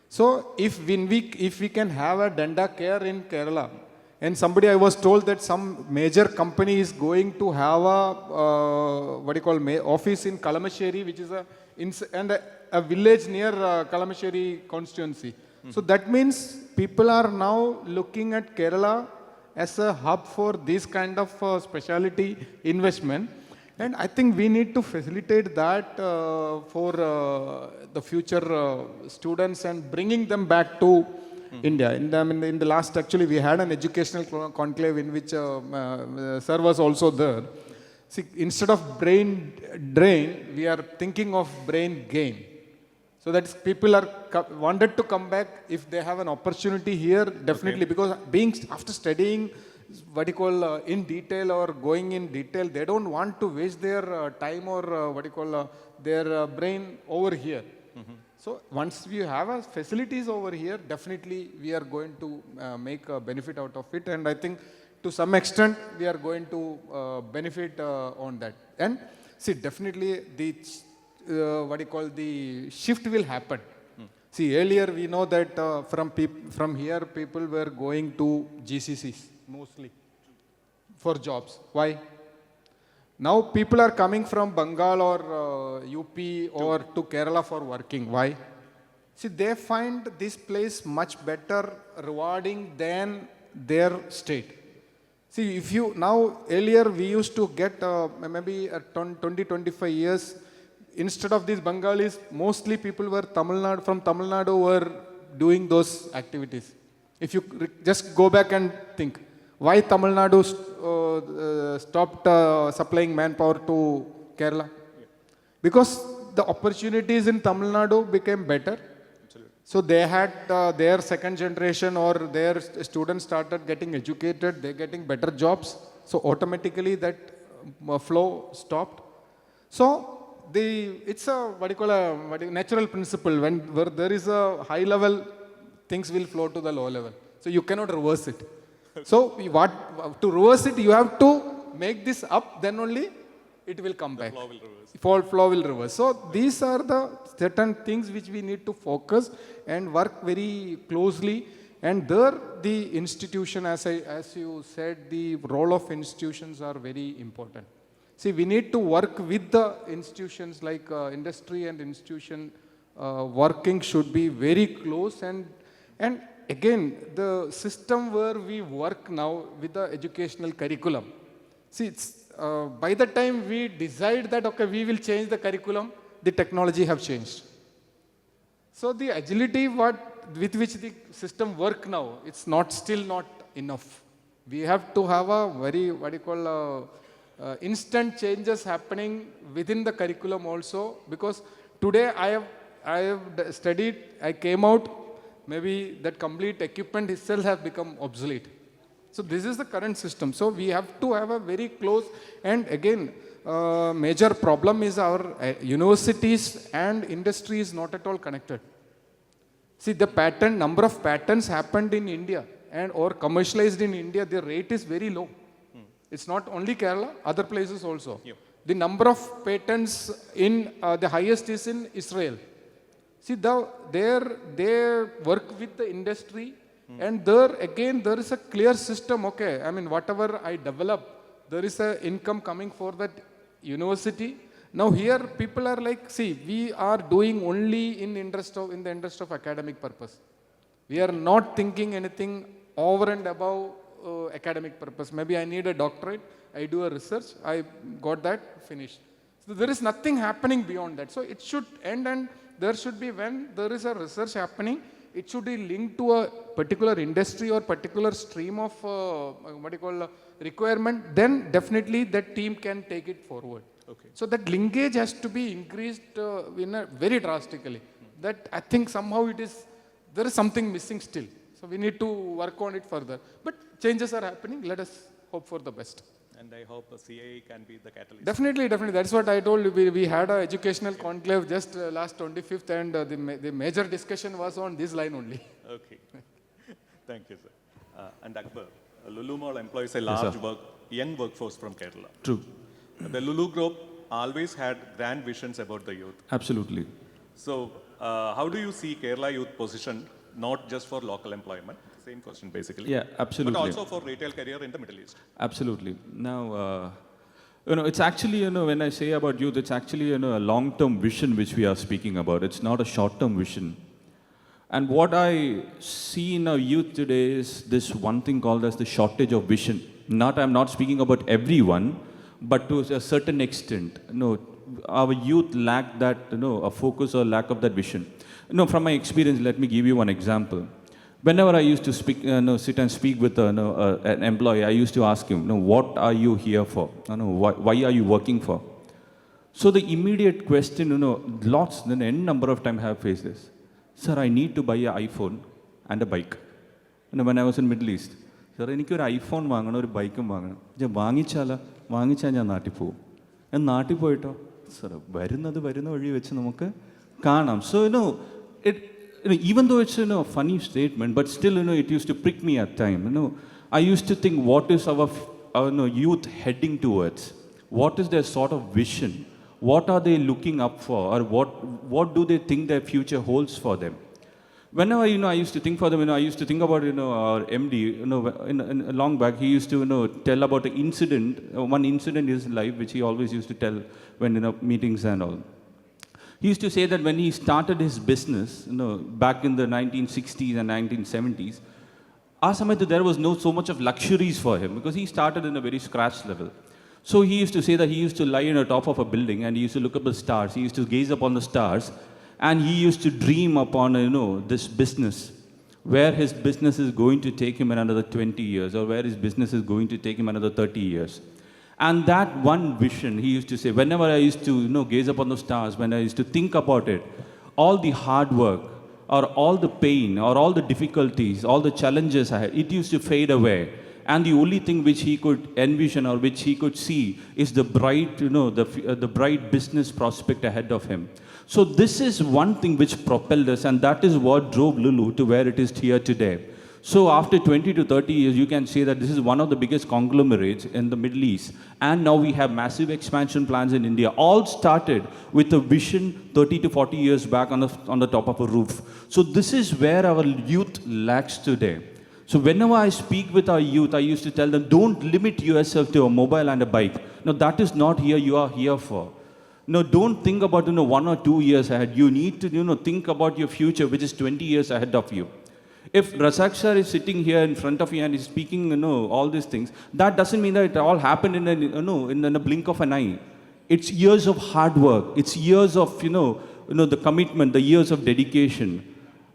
So if we can have a Danda care in Kerala, and I was told that some major company is going to have a office in Kalamassery, which is a village near Kalamassery constituency. So that means people are now looking at Kerala as a hub for this kind of specialty investment. And I think we need to facilitate that for the future students and bringing them back to India. In the last, actually, we had an educational conclave in which sir was also there. See, instead of brain drain, we are thinking of brain gain. So that is, people are wanted to come back if they have an opportunity here, definitely, because after studying in detail or going in detail, they don't want to waste their time or their brain over here. So once we have facilities over here, definitely we are going to make a benefit out of it. And I think to some extent we are going to benefit on that. And see, definitely the shift will happen. See, earlier we know that from here people were going to GCCs mostly for jobs. Why? Now people are coming from Bengal or UP or to Kerala for working. Why? See, they find this place much better rewarding than their state. See, if you now, earlier we used to get maybe 20-25 years, instead of these Bengalis, mostly people were from Tamil Nadu were doing those activities. If you just go back and think, why Tamil Nadu stopped supplying manpower to Kerala? Yeah. Because the opportunities in Tamil Nadu became better. Absolutely. So they had their second generation or their students started getting educated, they're getting better jobs. So automatically that flow stopped. So it's a natural principle. Where there is a high level, things will flow to the low level. So you cannot reverse it. So to reverse it, you have to make this up, then only it will come back. Flow will reverse. Flow will reverse. So these are the certain things which we need to focus and work very closely. And there, the institution, as you said, the role of institutions are very important. See, we need to work with the institutions like industry and institution working should be very close. And again, the system where we work now with the educational curriculum. See, by the time we decide that, okay, we will change the curriculum, the technology have changed. So the agility with which the system work now, it's still not enough. We have to have a very, instant changes happening within the curriculum also, because today I have studied, I came out, maybe that complete equipment itself has become obsolete. So this is the current system. So we have to have a very close, and again, major problem is our universities and industry is not at all connected. See, the number of patents happened in India or commercialized in India, the rate is very low. It's not only Kerala, other places also. Yeah. The number of patents in the highest is in Israel. See, they work with the industry, and there again there is a clear system. Okay, I mean whatever I develop, there is a income coming for that university. Now here people are like, see, we are doing only in the interest of academic purpose. We are not thinking anything over and above academic purpose. Maybe I need a doctorate, I do a research, I got that, finished. So there is nothing happening beyond that. So it should end, and there should be, when there is a research happening, it should be linked to a particular industry or particular stream of requirement. Then definitely that team can take it forward. Okay. So that linkage has to be increased very drastically. That I think somehow there is something missing still. So we need to work on it further. But changes are happening. Let us hope for the best. And I hope the CAE can be the catalyst. Definitely. That's what I told you. We had an educational conclave just last 25th, and the major discussion was on this line only. Okay. Thank you, sir. And Akbar, Lulu Mall employs a large young workforce from Kerala. True. The Lulu Group always had grand visions about the youth. Absolutely. So, how do you see Kerala youth positioned, not just for local employment? Same question, basically. Yeah, absolutely. But also for retail career in the Middle East. Absolutely. Now, it's actually, when I say about youth, it's actually, a long-term vision which we are speaking about. It's not a short-term vision. And what I see in our youth today is this one thing called as the shortage of vision. I'm not speaking about everyone, but to a certain extent. Our youth lack that, a focus or lack of that vision. From my experience, let me give you one example. Whenever I used to sit and speak with an employee, I used to ask him, what are you here for? Why are you working for? So the immediate question, n number of times I have faced this. Sir, I need to buy an iPhone and a bike. When I was in Middle East, sir, I need an iPhone and a bike. വാങ്ങിച്ചാൽ ഞാൻ നാട്ടിൽ പോകും. ഞാൻ നാട്ടിൽ പോയിട്ടോ sir വരുന്ന വഴി വെച്ച് നമുക്ക് കാണാം. So even though it's a funny statement, but still it used to prick me at time. I used to think, what is our youth heading towards? What is their sort of vision? What are they looking up for, or what do they think their future holds for them? Whenever I used to think for them, I used to think about our MD. In long back, he used to tell about an incident, one incident in his life, which he always used to tell when meetings and all. He used to say that when he started his business, back in the 1960s and 1970s, there was no so much of luxuries for him because he started in a very scratch level. So he used to say that he used to lie on the top of a building and he used to look up the stars. He used to gaze upon the stars, and he used to dream upon this business, where his business is going to take him in another 20 years, or where his business is going to take him another 30 years. And that one vision, he used to say, whenever I used to gaze upon the stars, when I used to think about it, all the hard work, or all the pain, or all the difficulties, all the challenges I had, it used to fade away. And the only thing which he could envision or which he could see is the bright, the bright business prospect ahead of him. So this is one thing which propelled us, and that is what drove Lulu to where it is here today. So after 20 to 30 years, you can say that this is one of the biggest conglomerates in the Middle East. And now we have massive expansion plans in India. All started with a vision 30 to 40 years back on the top of a roof. So this is where our youth lacks today. So whenever I speak with our youth, I used to tell them, don't limit yourself to a mobile and a bike. No, that is not here you are here for. No, don't think about 1 or 2 years ahead. You need to think about your future, which is 20 years ahead of you. If Rasak sir is sitting here in front of you and is speaking, all these things, that doesn't mean that it all happened in a blink of an eye. It's years of hard work. It's years of the commitment, the years of dedication.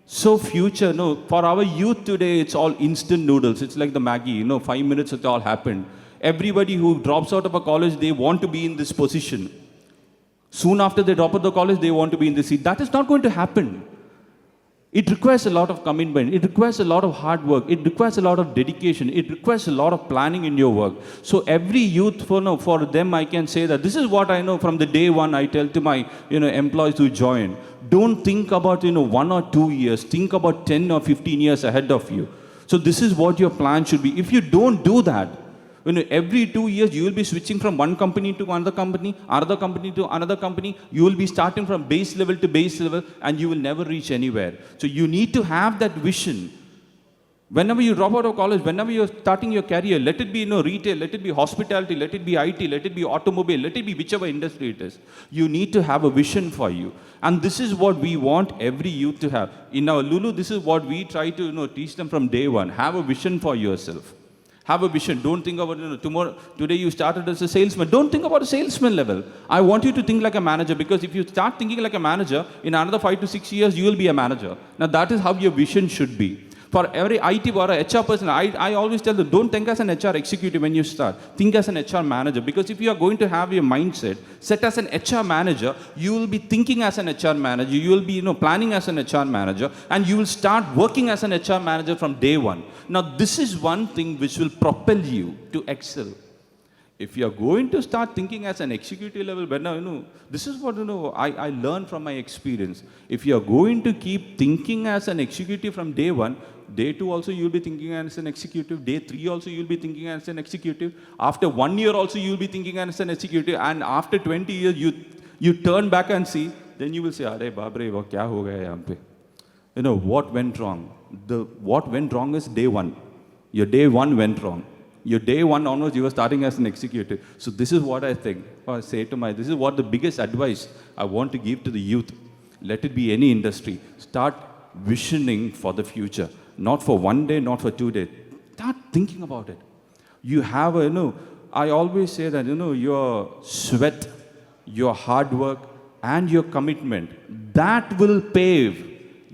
So future, for our youth today, it's all instant noodles. It's like the Maggi, 5 minutes it all happened. Everybody who drops out of a college, they want to be in this position. Soon after they drop out of the college, they want to be in this seat. That is not going to happen. It requires a lot of commitment. It requires a lot of hard work. It requires a lot of dedication. It requires a lot of planning in your work. So every youth, for them, I can say that this is what I know from the day one. I tell to my employees who join, don't think about 1 or 2 years. Think about 10 or 15 years ahead of you. So this is what your plan should be. If you don't do that, Every 2 years, you will be switching from one company to another company to another company. You will be starting from base level to base level, and you will never reach anywhere. So you need to have that vision. Whenever you drop out of college, whenever you're starting your career, let it be retail, let it be hospitality, let it be IT, let it be automobile, let it be whichever industry it is. You need to have a vision for you. And this is what we want every youth to have. In our Lulu, this is what we try to teach them from day one. Have a vision for yourself. Have a vision. Don't think about tomorrow. Today you started as a salesman. Don't think about a salesman level. I want you to think like a manager, because if you start thinking like a manager, in another 5 to 6 years, you will be a manager. Now that is how your vision should be. For every IT or a HR person, I always tell them, don't think as an HR executive when you start. Think as an HR manager. Because if you are going to have your mindset set as an HR manager, you will be thinking as an HR manager. You will be planning as an HR manager. And you will start working as an HR manager from day one. Now, this is one thing which will propel you to excel. If you are going to start thinking as an executive level, this is what I learned from my experience. If you are going to keep thinking as an executive from day one, day 2 also you will be thinking as an executive. Day 3 also you will be thinking as an executive. After 1 year also you will be thinking as an executive. And after 20 years you turn back and see, then you will say, "Arey babre, wo kya ho gaya yahan pe?" What went wrong? What went wrong is day 1. Your day 1 went wrong. Your day 1 onwards, you were starting as an executive. So this is what I think, or this is what the biggest advice I want to give to the youth. Let it be any industry. Start visioning for the future. Not for 1 day, not for 2 days. Start thinking about it. You have I always say that, your sweat, your hard work, and your commitment, that will pave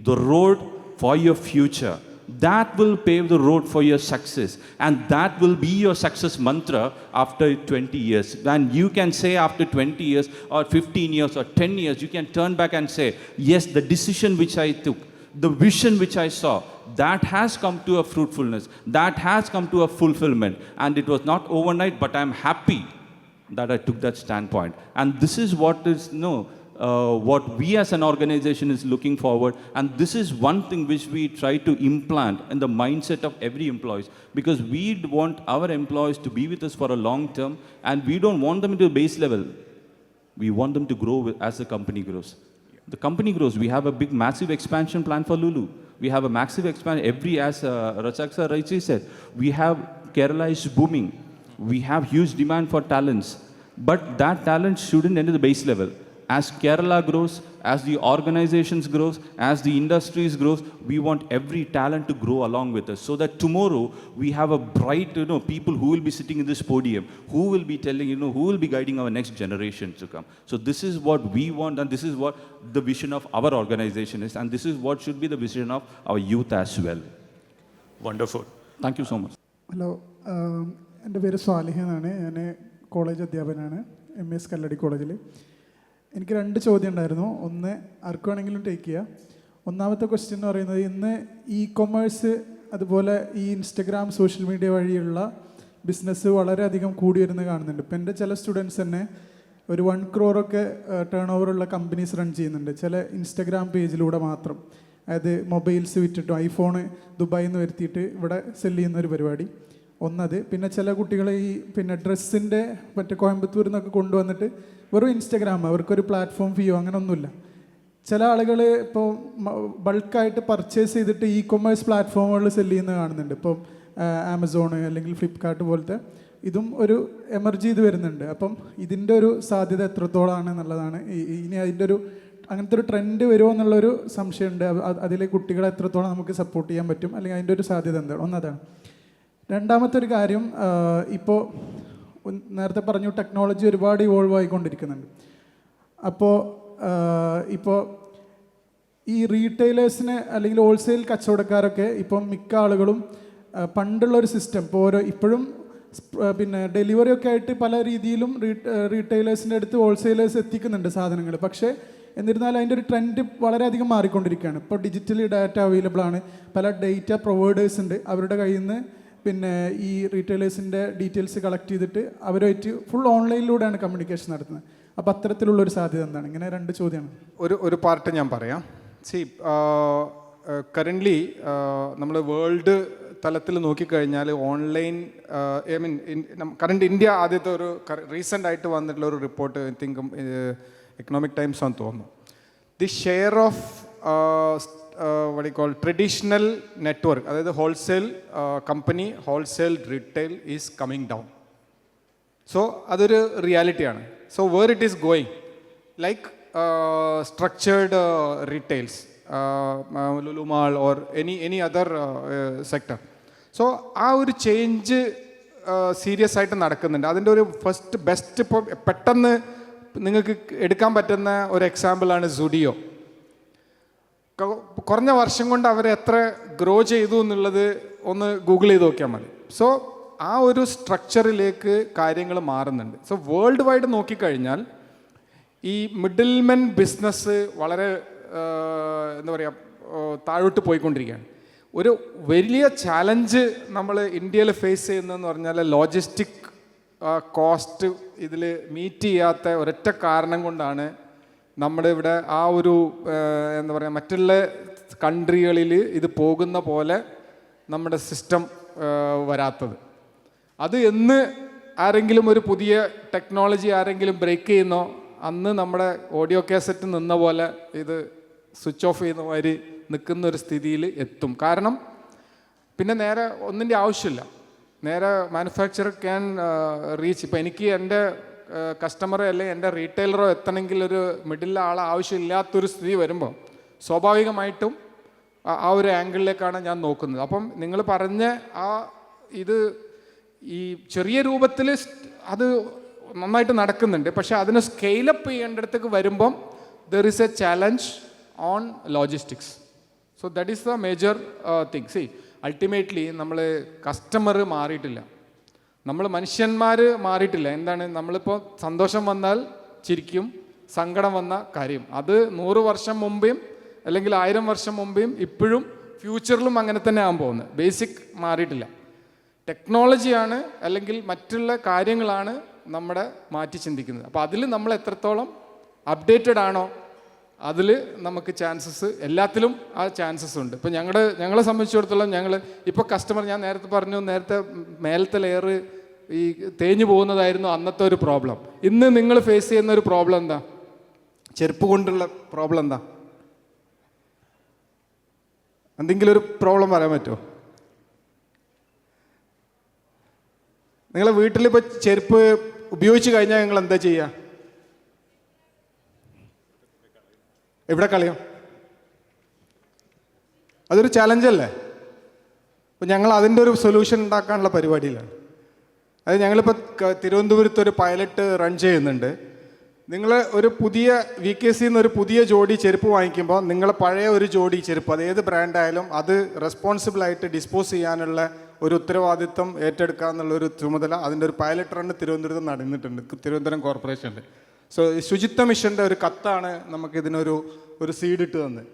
the road for your future. That will pave the road for your success. And that will be your success mantra after 20 years. And you can say after 20 years or 15 years or 10 years, you can turn back and say, yes, the decision which I took, the vision which I saw, that has come to a fruitfulness. That has come to a fulfillment. And it was not overnight, but I'm happy that I took that standpoint. And this is what is, what we as an organization is looking forward, and this is one thing which we try to implant in the mindset of every employee, because we want our employees to be with us for a long term, and we don't want them to base level. We want them to grow as the company grows. The company grows. We have a big, massive expansion plan for Lulu. We have a massive expansion. As Rachak sir rightly said, we have Kerala is booming. We have huge demand for talents, but that talent shouldn't end at the base level. As Kerala grows, as the organizations grows, as the industries grows, we want every talent to grow along with us, so that tomorrow we have a bright, people who will be sitting in this podium, who will be telling, who will be guiding our next generation to come. So this is what we want, and this is what the vision of our organization is, and this is what should be the vision of our youth as well. Wonderful. Thank you so much. Hello, എൻ്റെ പേര് സ്വാലിഹ് എന്നാണ്. ഞാൻ college അധ്യാപകനാണ്, MS കല്ലടി കോളേജിൽ. എനിക്ക് 2 ചോദ്യം ഉണ്ടായിരുന്നു. ഒന്ന് ആർക്ക് വേണമെങ്കിലും ടേക്ക് ചെയ്യുക. ഒന്നാമത്തെ ക്വസ്റ്റ്യൻ എന്ന് പറയുന്നത്, ഇന്ന് കൊമേഴ്സ് അതുപോലെ ഈ ഇൻസ്റ്റഗ്രാം സോഷ്യൽ മീഡിയ വഴിയുള്ള ബിസിനസ് വളരെയധികം കൂടി വരുന്നത് കാണുന്നുണ്ട്. ഇപ്പം എൻ്റെ ചില സ്റ്റുഡൻസ് തന്നെ ഒരു 1 crore ടേൺ ഓവറുള്ള കമ്പനീസ് റൺ ചെയ്യുന്നുണ്ട്, ചില ഇൻസ്റ്റഗ്രാം പേജിലൂടെ മാത്രം. അതായത് മൊബൈൽസ് വിറ്റിട്ടും ഐഫോണ് ദുബായിൽ നിന്ന് വരുത്തിയിട്ട് ഇവിടെ സെല്ല് ചെയ്യുന്നൊരു പരിപാടി. ഒന്നത്. പിന്നെ ചില കുട്ടികൾ ഡ്രസ്സിൻ്റെ കോയമ്പത്തൂരിൽ നിന്നൊക്കെ കൊണ്ടുവന്നിട്ട് വെറും ഇൻസ്റ്റഗ്രാം, അവർക്കൊരു പ്ലാറ്റ്ഫോം ഫീയോ അങ്ങനെ ഒന്നുമില്ല. ചില ആളുകൾ ഇപ്പോൾ ബൾക്കായിട്ട് പർച്ചേസ് ചെയ്തിട്ട് കൊമേഴ്സ് പ്ലാറ്റ്ഫോമുകളിൽ സെല്ല് ചെയ്യുന്നത് കാണുന്നുണ്ട്. ഇപ്പം ആമസോൺ അല്ലെങ്കിൽ ഫ്ലിപ്കാർട്ട് പോലത്തെ ഇതും ഒരു എമർജ് ചെയ്ത് വരുന്നുണ്ട്. അപ്പം ഇതിൻ്റെ ഒരു സാധ്യത എത്രത്തോളമാണ് എന്നുള്ളതാണ്. ഇനി അങ്ങനത്തെ ഒരു ട്രെൻഡ് വരുമോ എന്നുള്ളൊരു സംശയമുണ്ട്. അതിലെ കുട്ടികളെ എത്രത്തോളം നമുക്ക് സപ്പോർട്ട് ചെയ്യാൻ പറ്റും, അല്ലെങ്കിൽ അതിൻ്റെ ഒരു സാധ്യത എന്താണ്? ഒന്നതാണ്. രണ്ടാമത്തെ ഒരു കാര്യം, ഇപ്പോൾ നേരത്തെ പറഞ്ഞു ടെക്നോളജി ഒരുപാട് ഇവോൾവ് ആയിക്കൊണ്ടിരിക്കുന്നുണ്ട്. അപ്പോൾ ഇപ്പോൾ ഈ റീറ്റെയിലേഴ്സിന് അല്ലെങ്കിൽ ഹോൾസെയിൽ കച്ചവടക്കാരൊക്കെ ഇപ്പം മിക്ക ആളുകളും പണ്ടുള്ളൊരു സിസ്റ്റം ഇപ്പോൾ ഇപ്പോഴും ഡെലിവറി ഒക്കെ ആയിട്ട് പല രീതിയിലും റീറ്റെയിലേഴ്സിൻ്റെ അടുത്ത് ഹോൾസെയിലേഴ്സ് എത്തിക്കുന്നുണ്ട് സാധനങ്ങൾ. പക്ഷേ എന്നിരുന്നാലും അതിൻ്റെ ഒരു ട്രെൻഡ് വളരെയധികം മാറിക്കൊണ്ടിരിക്കുകയാണ്. ഇപ്പോൾ ഡിജിറ്റലി ഡാറ്റ അവൈലബിൾ ആണ്, പല ഡേറ്റ പ്രൊവൈഡേഴ്സ് ഉണ്ട്. അവരുടെ കയ്യിൽ നിന്ന് ഈ റീറ്റെയിലേഴ്സിൻ്റെ ഡീറ്റെയിൽസ് കളക്ട് ചെയ്തിട്ട് അവരുമായിട്ട് ഫുൾ ഓൺലൈനിലൂടെയാണ് കമ്മ്യൂണിക്കേഷൻ നടത്തുന്നത്. അപ്പോൾ അത്തരത്തിലുള്ളൊരു സാധ്യത എന്താണ്? ഇങ്ങനെ 2 ചോദ്യമാണ്. ഒരു പാർട്ട് ഞാൻ പറയാം. കറൻ്റ്ലി നമ്മൾ വേൾഡ് തലത്തിൽ നോക്കിക്കഴിഞ്ഞാൽ online I mean current India ആദ്യത്തെ ഒരു റീസെൻ്റ് ആയിട്ട് വന്നിട്ടുള്ള ഒരു report I think Economic Times ആണെന്ന് തോന്നുന്നു. The share of what you call traditional network, അതായത് wholesale company, wholesale retail is coming down. So അതൊരു റിയാലിറ്റിയാണ്. So where it is going like structured retails, Lulu mall or any other sector. So ആ ഒരു change serious ആയിട്ട് നടക്കുന്നുണ്ട്. അതിൻ്റെ ഒരു first best ഇപ്പോൾ പെട്ടെന്ന് നിങ്ങൾക്ക് എടുക്കാൻ പറ്റുന്ന ഒരു എക്സാമ്പിളാണ് സുഡിയോ. കുറഞ്ഞ വർഷം കൊണ്ട് അവർ എത്ര ഗ്രോ ചെയ്തു എന്നുള്ളത് ഒന്ന് ഗൂഗിൾ ചെയ്ത് നോക്കിയാൽ മതി. സോ ആ ഒരു സ്ട്രക്ചറിലേക്ക് കാര്യങ്ങൾ മാറുന്നുണ്ട്. സോ വേൾഡ് വൈഡ് നോക്കിക്കഴിഞ്ഞാൽ ഈ മിഡിൽമെൻ ബിസിനസ് വളരെ എന്താ പറയുക താഴോട്ട് പോയിക്കൊണ്ടിരിക്കുകയാണ്. ഒരു വലിയ ചാലഞ്ച് നമ്മൾ ഇന്ത്യയിൽ ഫേസ് ചെയ്യുന്നതെന്ന് പറഞ്ഞാൽ ലോജിസ്റ്റിക് കോസ്റ്റ് ഇതിൽ മീറ്റ് ചെയ്യാത്ത ഒരൊറ്റ കാരണം കൊണ്ടാണ് നമ്മുടെ ഇവിടെ ആ ഒരു എന്താ പറയുക മറ്റുള്ള കൺട്രികളിൽ ഇത് പോകുന്ന പോലെ നമ്മുടെ സിസ്റ്റം വരാത്തത്. അത് എന്ന് ആരെങ്കിലും ഒരു പുതിയ ടെക്നോളജി ആരെങ്കിലും ബ്രേക്ക് ചെയ്യുന്നോ അന്ന് നമ്മുടെ ഓഡിയോ കാസറ്റ് നിന്ന പോലെ ഇത് സ്വിച്ച് ഓഫ് ചെയ്യുന്ന മാതിരി നിൽക്കുന്ന ഒരു സ്ഥിതിയിൽ എത്തും. കാരണം പിന്നെ നേരെ ഒന്നിൻ്റെ ആവശ്യമില്ല, നേരെ മാനുഫാക്ചർ ക്യാൻ റീച്ച്. ഇപ്പോൾ എനിക്ക് എൻ്റെ കസ്റ്റമറോ അല്ലെങ്കിൽ എൻ്റെ റീറ്റെയിലറോ എത്തണമെങ്കിൽ ഒരു മിഡിലെ ആളെ ആവശ്യമില്ലാത്തൊരു സ്ഥിതി വരുമ്പോൾ സ്വാഭാവികമായിട്ടും ആ ഒരു ആംഗിളിലേക്കാണ് ഞാൻ നോക്കുന്നത്. അപ്പം നിങ്ങൾ പറഞ്ഞ ആ ഇത് ഈ ചെറിയ രൂപത്തിൽ അത് നന്നായിട്ട് നടക്കുന്നുണ്ട്. പക്ഷെ അതിന് സ്കെയിലപ്പ് ചെയ്യേണ്ടടുത്തേക്ക് വരുമ്പം there is A challenge on logistics. So that is the major thing. C ultimately നമ്മൾ കസ്റ്റമർ മാറിയിട്ടില്ല, നമ്മൾ മനുഷ്യന്മാർ മാറിയിട്ടില്ല. എന്താണ്, നമ്മളിപ്പോൾ സന്തോഷം വന്നാൽ ചിരിക്കും, സങ്കടം വന്ന കാര്യം അത് 100 വർഷം മുമ്പേയും അല്ലെങ്കിൽ 1000 വർഷം മുമ്പേയും ഇപ്പോഴും ഫ്യൂച്ചറിലും അങ്ങനെ തന്നെ ആകാൻ പോകുന്നത്. ബേസിക് മാറിയിട്ടില്ല. ടെക്നോളജിയാണ് അല്ലെങ്കിൽ മറ്റുള്ള കാര്യങ്ങളാണ് നമ്മുടെ മാറ്റി ചിന്തിക്കുന്നത്. അപ്പോൾ അതിൽ നമ്മൾ എത്രത്തോളം അപ്ഡേറ്റഡ് ആണോ അതിൽ നമുക്ക് ചാൻസസ്, എല്ലാത്തിലും ആ ചാൻസസ് ഉണ്ട്. ഇപ്പോൾ ഞങ്ങളെ സംബന്ധിച്ചിടത്തോളം ഞങ്ങൾ ഇപ്പോൾ കസ്റ്റമർ, ഞാൻ നേരത്തെ പറഞ്ഞു, നേരത്തെ മേലത്തെ ലെയർ ഈ തേഞ്ഞു പോകുന്നതായിരുന്നു അന്നത്തെ ഒരു പ്രോബ്ലം. ഇന്ന് നിങ്ങൾ ഫേസ് ചെയ്യുന്ന ഒരു പ്രോബ്ലം എന്താ? ചെരുപ്പ് കൊണ്ടുള്ള പ്രോബ്ലം എന്താ? എന്തെങ്കിലും ഒരു പ്രോബ്ലം പറയാൻ പറ്റുമോ? നിങ്ങളെ വീട്ടിലിപ്പോൾ ചെരുപ്പ് ഉപയോഗിച്ച് കഴിഞ്ഞാൽ നിങ്ങൾ എന്താ ചെയ്യുക? എവിടെ കളയും? അതൊരു ചാലഞ്ചല്ലേ? അപ്പോൾ ഞങ്ങൾ അതിൻ്റെ ഒരു സൊല്യൂഷൻ ഉണ്ടാക്കാനുള്ള പരിപാടിയിലാണ്. അത് ഞങ്ങളിപ്പോൾ തിരുവനന്തപുരത്ത് ഒരു പൈലറ്റ് റൺ ചെയ്യുന്നുണ്ട്. നിങ്ങൾ ഒരു പുതിയ VKC ഒരു പുതിയ ജോഡി ചെരുപ്പ് വാങ്ങിക്കുമ്പോൾ നിങ്ങൾ പഴയ ഒരു ജോഡി ചെരുപ്പ്, അത് ഏത് ബ്രാൻഡായാലും അത് റെസ്പോൺസിബിളായിട്ട് ഡിസ്പോസ് ചെയ്യാനുള്ള ഒരു ഉത്തരവാദിത്വം ഏറ്റെടുക്കുക എന്നുള്ളൊരു ചുമതല അതിൻ്റെ ഒരു പൈലറ്റ് റൺ തിരുവനന്തപുരത്ത് നടന്നിട്ടുണ്ട്, തിരുവനന്തപുരം കോർപ്പറേഷനിൽ. സോ ശുചിത്വ മിഷൻ്റെ ഒരു കത്താണ് നമുക്കിതിനൊരു സീഡ് ഇട്ട് തന്നത്.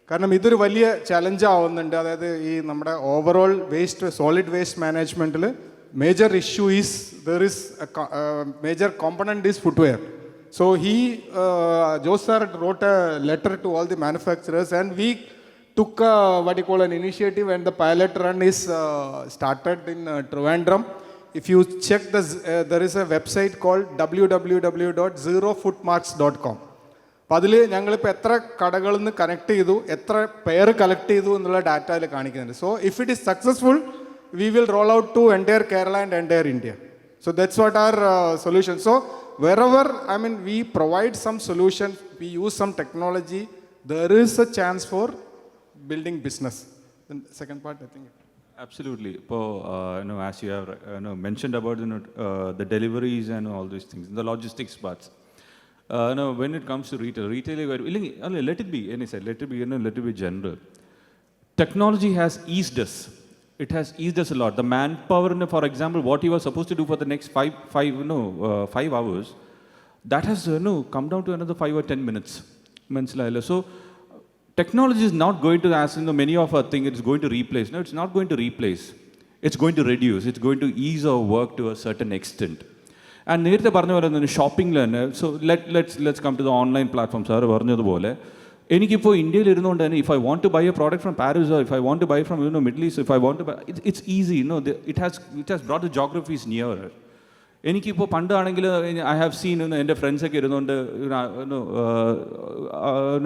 കാരണം ഇതൊരു വലിയ ചലഞ്ച് ആവുന്നുണ്ട്. അതായത് ഈ നമ്മുടെ ഓവറോൾ വേസ്റ്റ്, സോളിഡ് വേസ്റ്റ് മാനേജ്മെൻറ്റിൽ major issue is there is major component is footwear. So Jose sir wrote a letter to all the manufacturers and we took what you call an initiative, and the pilot run is started in Trivandrum. If you check there is a website called www.zerofootmarks.com. അപ്പോൾ അതിൽ ഞങ്ങളിപ്പോൾ എത്ര കടകളിൽ നിന്ന് connect ചെയ്തു, എത്ര pair collect ചെയ്തു എന്നുള്ള ഡാറ്റ അതിൽ കാണിക്കുന്നുണ്ട്. So if it is successful we will roll out to entire Kerala and entire India. So that's what our solution. So wherever, I mean, we provide some solution, we use some technology, there is a chance for building business. The second part, I think. Absolutely. As you have mentioned about the deliveries and all these things, the logistics parts. When it comes to retail, let it be, let it be general. Technology has eased us. It has eased us a lot. The manpower, for example, what you were supposed to do for the next 5 hours, that has come down to another 5 or 10 minutes. So technology is not going to, as many of our think it's going to replace. No, it's not going to replace. It's going to reduce. It's going to ease our work to a certain extent. And നേരത്തെ പറഞ്ഞ പോലെ തന്നെ ഷോപ്പിംഗിൽ തന്നെ, so let's come to the online platforms. Sir പറഞ്ഞതുപോലെ എനിക്കിപ്പോൾ ഇന്ത്യയിൽ ഇരുന്നുകൊണ്ട് തന്നെ if I want to buy a product from Paris or if I want to buy from Middle East, if I want to buy it's easy, it has brought the geographies near. എനിക്കിപ്പോൾ പണ്ടാണെങ്കിൽ I have seen എൻ്റെ ഫ്രണ്ട്സൊക്കെ ഇരുന്നുകൊണ്ട്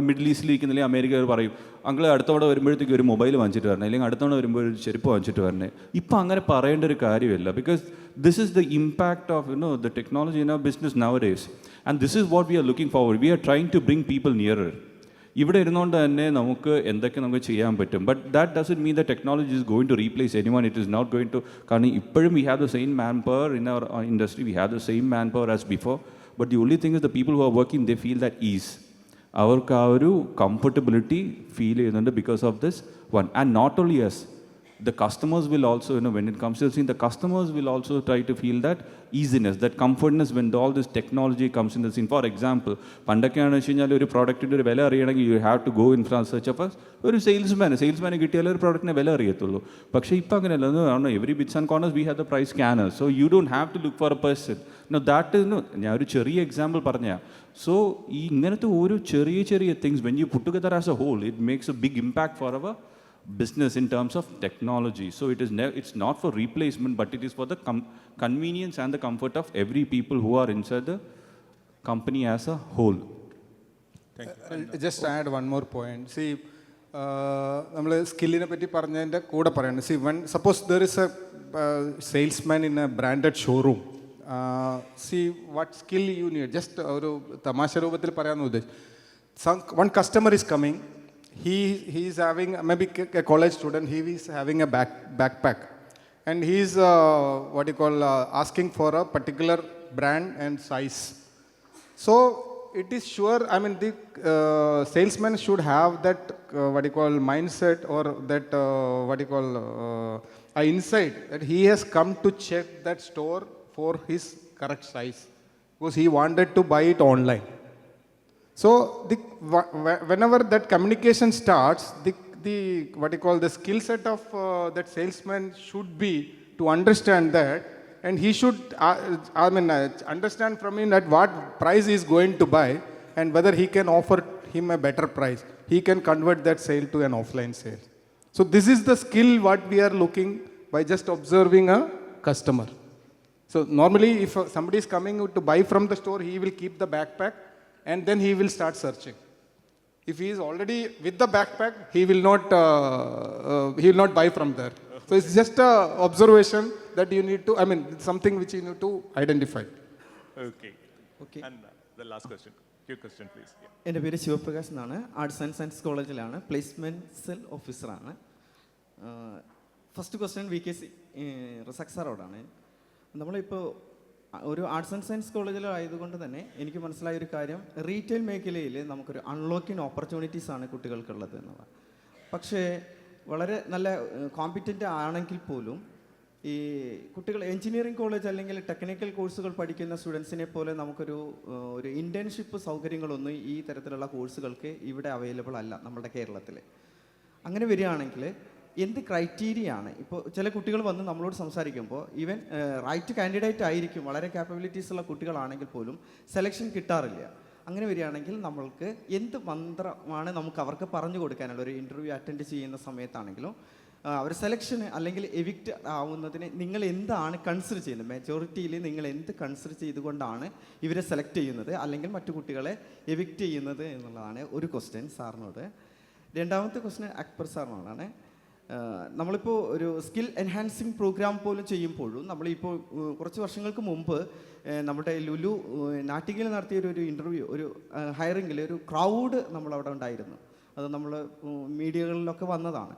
middle ഈസ്റ്റിലിരിക്കുന്നില്ലേ അമേരിക്കയിൽ പറയും, uncle അടുത്തവണ വരുമ്പോഴത്തേക്ക് ഒരു mobile വാങ്ങിച്ചിട്ട് വരണേ, അല്ലെങ്കിൽ അടുത്തവണ വരുമ്പോൾ ഒരു ചെരുപ്പ് വാങ്ങിച്ചിട്ട് വരണേ. ഇപ്പം അങ്ങനെ പറയേണ്ട ഒരു കാര്യമില്ല. Because this is the impact of the technology in our business now days, and this is what we are looking forward. We are trying to bring people nearer. ഇവിടെ ഇരുന്നുകൊണ്ട് തന്നെ നമുക്ക് എന്തൊക്കെ നമുക്ക് ചെയ്യാൻ പറ്റും. But that doesn't mean the technology is going to replace anyone. It is not going to. കാരണം ഇപ്പോഴും we have the same man power in our industry, we have the same man power as before. But the only thing is the people who are working they feel that is. അവർക്ക് ആ ഒരു comfortability feel ചെയ്യുന്നുണ്ട് because of this one. And not only yes, the customers will also, when it comes to the scene, the customers will also try to feel that easiness, that comfortness when all this technology comes in the scene. For example, പണ്ടൊക്കെയാണെന്ന് വെച്ച് കഴിഞ്ഞാൽ ഒരു പ്രോഡക്റ്റിൻ്റെ ഒരു വില അറിയണമെങ്കിൽ you have to go in search of ഒരു സെയിൽസ്മാനെ കിട്ടിയാലേ ഒരു പ്രോഡക്റ്റിനെ വില അറിയത്തുള്ളൂ. പക്ഷേ ഇപ്പം അങ്ങനെയല്ല. Every bits and corners we have the price scanner, so you don't have to look for a person. That is ഞാൻ ഒരു ചെറിയ എക്സാമ്പിൾ പറഞ്ഞാൽ. സോ ഈ ഇങ്ങനത്തെ ഒരു ചെറിയ ചെറിയ things when you put together as a whole, it makes a big impact for our business in terms of technology. So it's not for replacement, but it is for the convenience and the comfort of every people who are inside the company as a whole. Just add one more point. See, നമ്മൾ സ്കില്ലിനെ പറ്റി പറഞ്ഞതിൻ്റെ കൂടെ പറയണം. See, when suppose there is a salesman in a branded showroom, see what skill you need. Just ഒരു തമാശ രൂപത്തിൽ പറയാമെന്ന് ഉദ്ദേശിച്ചു. One customer is coming. He is having maybe a college student. He is having a backpack, and he is asking for a particular brand and size. So it is sure. I mean, the salesman should have that mindset, or that insight that he has come to check that store for his correct size, because he wanted to buy it online. So whenever that communication starts, the skill set of that salesman should be to understand that, and he should understand from him that what price he is going to buy, and whether he can offer him a better price. He can convert that sale to an offline sale. So this is the skill what we are looking by just observing a customer. So normally if somebody is coming to buy from the store, he will keep the backpack, and then he will start searching. If he is already with the backpack, he will not buy from there. So it's just a observation that you need to, it's something which you need to identify. Okay. And the last question. Quick question, please. Yeah. എൻ്റെ പേര് ശിവപ്രകാശ് എന്നാണ്. Arts and science കോളേജിലാണ് placement cell ഓഫീസറാണ്. First question VKC Razak സാറോടാണ്. നമ്മളിപ്പോൾ ഒരു arts and science കോളേജിലായതുകൊണ്ട് തന്നെ എനിക്ക് മനസ്സിലായ ഒരു കാര്യം, റീറ്റെയിൽ മേഖലയിൽ നമുക്കൊരു അൺലോക്കിങ് ഓപ്പർച്യൂണിറ്റീസാണ് കുട്ടികൾക്കുള്ളത് എന്നുള്ളത്. പക്ഷേ വളരെ നല്ല കോമ്പിറ്റൻ്റ് ആണെങ്കിൽ പോലും ഈ കുട്ടികൾ എഞ്ചിനീയറിംഗ് കോളേജ് അല്ലെങ്കിൽ ടെക്നിക്കൽ കോഴ്സുകൾ പഠിക്കുന്ന സ്റ്റുഡൻസിനെ പോലെ നമുക്കൊരു ഇൻറ്റേൺഷിപ്പ് സൗകര്യങ്ങളൊന്നും ഈ തരത്തിലുള്ള കോഴ്സുകൾക്ക് ഇവിടെ അവൈലബിൾ അല്ല നമ്മുടെ കേരളത്തിൽ. അങ്ങനെ വരികയാണെങ്കിൽ എന്ത് ക്രൈറ്റീരിയ ആണ്? ഇപ്പോൾ ചില കുട്ടികൾ വന്ന് നമ്മളോട് സംസാരിക്കുമ്പോൾ ഈവൻ റൈറ്റ് കാൻഡിഡേറ്റ് ആയിരിക്കും, വളരെ ക്യാപ്പബിലിറ്റീസ് ഉള്ള കുട്ടികളാണെങ്കിൽ പോലും സെലക്ഷൻ കിട്ടാറില്ല. അങ്ങനെ വരികയാണെങ്കിൽ നമ്മൾക്ക് എന്ത് മന്ത്രമാണ് നമുക്ക് അവർക്ക് പറഞ്ഞു കൊടുക്കാനുള്ള ഒരു ഇൻ്റർവ്യൂ അറ്റൻഡ് ചെയ്യുന്ന സമയത്താണെങ്കിലും അവർ സെലക്ഷന് അല്ലെങ്കിൽ എവിക്റ്റ് ആവുന്നതിന് നിങ്ങൾ എന്താണ് കൺസിഡർ ചെയ്യുന്നത്? മെജോറിറ്റിയിൽ നിങ്ങൾ എന്ത് കൺസിഡർ ചെയ്തുകൊണ്ടാണ് ഇവരെ സെലക്ട് ചെയ്യുന്നത് അല്ലെങ്കിൽ മറ്റു കുട്ടികളെ എവിക്റ്റ് ചെയ്യുന്നത് എന്നുള്ളതാണ് ഒരു ക്വസ്റ്റ്യൻ സാറിനോട്. രണ്ടാമത്തെ ക്വസ്റ്റ്യൻ അക്ബർ സാറിനോടാണ്. നമ്മളിപ്പോൾ ഒരു സ്കിൽ എൻഹാൻസിങ് പ്രോഗ്രാം പോലും ചെയ്യുമ്പോഴും നമ്മളിപ്പോൾ കുറച്ച് വർഷങ്ങൾക്ക് മുമ്പ് നമ്മുടെ ലുലു നാട്ടികയിൽ നടത്തിയ ഒരു ഇൻ്റർവ്യൂ, ഒരു ഹയറിങ്ങിൽ ഒരു ക്രൗഡ് നമ്മളവിടെ ഉണ്ടായിരുന്നു. അത് നമ്മൾ മീഡിയകളിലൊക്കെ വന്നതാണ്.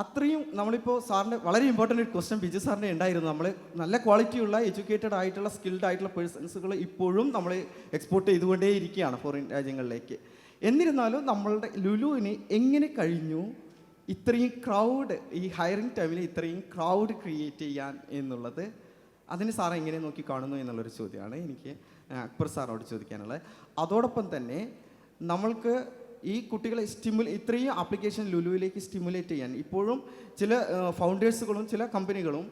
അത്രയും നമ്മളിപ്പോൾ സാറിൻ്റെ വളരെ ഇമ്പോർട്ടൻ്റ് ഒരു ക്വസ്റ്റ്യൻ ബിജു സാറിൻ്റെ ഉണ്ടായിരുന്നു. നമ്മൾ നല്ല ക്വാളിറ്റിയുള്ള എഡ്യൂക്കേറ്റഡ് ആയിട്ടുള്ള സ്കിൽഡ് ആയിട്ടുള്ള പേഴ്സൺസുകൾ ഇപ്പോഴും നമ്മൾ എക്സ്പോർട്ട് ചെയ്തുകൊണ്ടേ ഇരിക്കുകയാണ് ഫോറിൻ രാജ്യങ്ങളിലേക്ക്. എന്നിരുന്നാലും നമ്മളുടെ ലുലുവിന് എങ്ങനെ കഴിഞ്ഞു ഇത്രയും ക്രൗഡ് ഈ ഹയറിംഗ് ടൈമിൽ ഇത്രയും ക്രൗഡ് ക്രിയേറ്റ് ചെയ്യാൻ എന്നുള്ളത്, അതിന് സാർ എങ്ങനെ നോക്കി കാണുന്നു എന്നുള്ളൊരു ചോദ്യമാണ് എനിക്ക് അക്ബർ സാറിനോട് ചോദിക്കാനുള്ളത്. അതോടൊപ്പം തന്നെ നമ്മൾക്ക് ഈ കുട്ടികളെ ഇത്രയും ആപ്ലിക്കേഷൻ ലുലുവിലേക്ക് സ്റ്റിമുലേറ്റ് ചെയ്യാൻ ഇപ്പോഴും ചില ഫൗണ്ടേഴ്സുകളും ചില കമ്പനികളും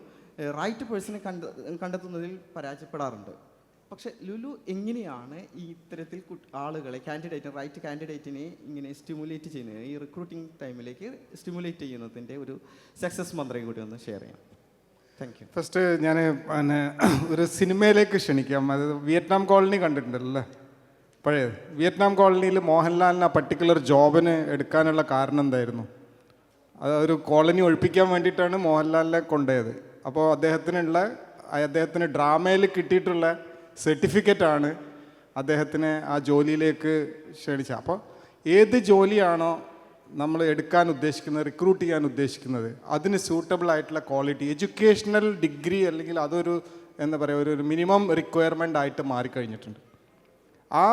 റൈറ്റ് പേഴ്സണെ കണ്ടെത്തുന്നതിൽ പരാജയപ്പെടാറുണ്ട്. പക്ഷെ ലുലു എങ്ങനെയാണ് ഈ ഇത്തരത്തിൽ ആളുകളെ റൈറ്റ് കാൻഡിഡേറ്റിനെ ഇങ്ങനെ സ്റ്റിമുലേറ്റ് ചെയ്യുന്നത്, ഈ റിക്രൂട്ടിംഗ് ടൈമിലേക്ക് സ്റ്റിമുലേറ്റ് ചെയ്യുന്നതിൻ്റെ ഒരു സക്സസ് മന്ത്രം കൂടി ഒന്ന് ഷെയർ ചെയ്യാം? Thank you. ഫസ്റ്റ് ഞാൻ പിന്നെ ഒരു സിനിമയിലേക്ക് ക്ഷണിക്കാം. അത് വിയറ്റ്നാം കോളനി കണ്ടിട്ടുണ്ടല്ലേ, പഴയത്. വിയറ്റ്നാം കോളനിയിൽ മോഹൻലാലിന് ആ പർട്ടിക്കുലർ ജോബിന് എടുക്കാനുള്ള കാരണം എന്തായിരുന്നു? അത് ഒരു കോളനി ഒഴിപ്പിക്കാൻ വേണ്ടിയിട്ടാണ് മോഹൻലാലിനെ കൊണ്ടുപോയത്. അപ്പോൾ അദ്ദേഹത്തിന് ഡ്രാമയിൽ കിട്ടിയിട്ടുള്ള സർട്ടിഫിക്കറ്റാണ് അദ്ദേഹത്തിനെ ആ ജോലിയിലേക്ക് ക്ഷണിച്ചത്. അപ്പോൾ ഏത് ജോലിയാണോ നമ്മൾ എടുക്കാൻ ഉദ്ദേശിക്കുന്നത്, റിക്രൂട്ട് ചെയ്യാൻ ഉദ്ദേശിക്കുന്നത്, അതിന് സൂട്ടബിൾ ആയിട്ടുള്ള ക്വാളിറ്റി, എഡ്യൂക്കേഷണൽ ഡിഗ്രി അല്ലെങ്കിൽ അതൊരു എന്താ പറയുക ഒരു മിനിമം റിക്വയർമെൻ്റ് ആയിട്ട് മാറിക്കഴിഞ്ഞിട്ടുണ്ട്. ആ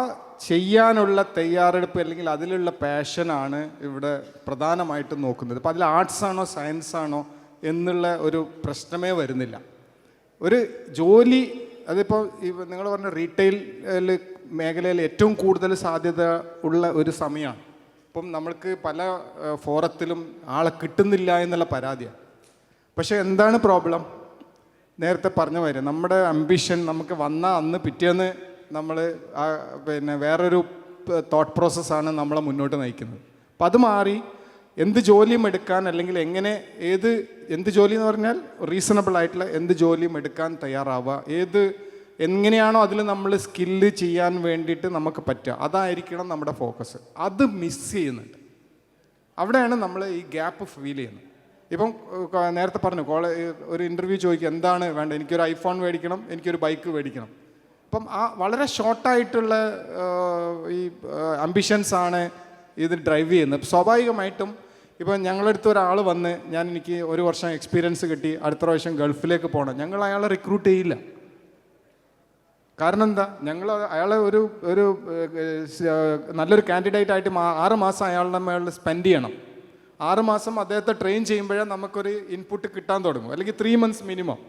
ചെയ്യാനുള്ള തയ്യാറെടുപ്പ് അല്ലെങ്കിൽ അതിലുള്ള പാഷനാണ് ഇവിടെ പ്രധാനമായിട്ടും നോക്കുന്നത്. അപ്പോൾ അതിൽ ആർട്സ് ആണോ സയൻസ് ആണോ എന്നുള്ള ഒരു പ്രശ്നമേ വരുന്നില്ല. ഒരു ജോലി അതിപ്പോൾ നിങ്ങൾ പറഞ്ഞ റീറ്റെയിൽ മേഖലയിൽ ഏറ്റവും കൂടുതൽ സാധ്യത ഉള്ള ഒരു സമയമാണ്. ഇപ്പം നമ്മൾക്ക് പല ഫോറത്തിലും ആളെ കിട്ടുന്നില്ല എന്നുള്ള പരാതിയാണ്. പക്ഷേ എന്താണ് പ്രോബ്ലം? നേരത്തെ പറഞ്ഞ മാതിരി നമ്മുടെ അംബിഷൻ നമുക്ക് വന്ന അന്ന് പിറ്റേന്ന് നമ്മൾ പിന്നെ വേറൊരു തോട്ട് പ്രോസസ്സാണ് നമ്മളെ മുന്നോട്ട് നയിക്കുന്നത്. അപ്പം അത് മാറി എന്ത് ജോലിയും എടുക്കാൻ അല്ലെങ്കിൽ എന്ത് ജോലി എന്ന് പറഞ്ഞാൽ റീസണബിൾ ആയിട്ടുള്ള എന്ത് ജോലിയും എടുക്കാൻ തയ്യാറാവുക, എങ്ങനെയാണോ അതിൽ നമ്മൾ സ്കില്ല് ചെയ്യാൻ വേണ്ടിയിട്ട് നമുക്ക് പറ്റുക, അതായിരിക്കണം നമ്മുടെ ഫോക്കസ്. അത് മിസ് ചെയ്യുന്നുണ്ട്. അവിടെയാണ് നമ്മൾ ഈ ഗ്യാപ്പ് ഫീൽ ചെയ്യുന്നത്. ഇപ്പം നേരത്തെ പറഞ്ഞു ഒരു ഇൻ്റർവ്യൂ ചോദിക്കുക എന്താണ് വേണ്ടത്, എനിക്കൊരു ഐഫോൺ മേടിക്കണം, എനിക്കൊരു ബൈക്ക് മേടിക്കണം. അപ്പം ആ വളരെ ഷോർട്ടായിട്ടുള്ള ഈ അംബിഷൻസാണ് ഇത് ഡ്രൈവ് ചെയ്യുന്നത്. സ്വാഭാവികമായിട്ടും ഇപ്പം ഞങ്ങളടുത്ത് ഒരാൾ വന്ന് എനിക്ക് 1 വർഷം എക്സ്പീരിയൻസ് കിട്ടി, അടുത്ത പ്രാവശ്യം ഗൾഫിലേക്ക് പോകണം, ഞങ്ങൾ അയാളെ റിക്രൂട്ട് ചെയ്യില്ല. കാരണം എന്താ? അയാളെ ഒരു നല്ലൊരു കാൻഡിഡേറ്റ് ആയിട്ട് 6 മാസം അയാളുടെ മേളിൽ സ്പെൻഡ് ചെയ്യണം. 6 മാസം അദ്ദേഹത്തെ ട്രെയിൻ ചെയ്യുമ്പോഴേ നമുക്കൊരു ഇൻപുട്ട് കിട്ടാൻ തുടങ്ങും, അല്ലെങ്കിൽ 3 മന്ത്സ് മിനിമം.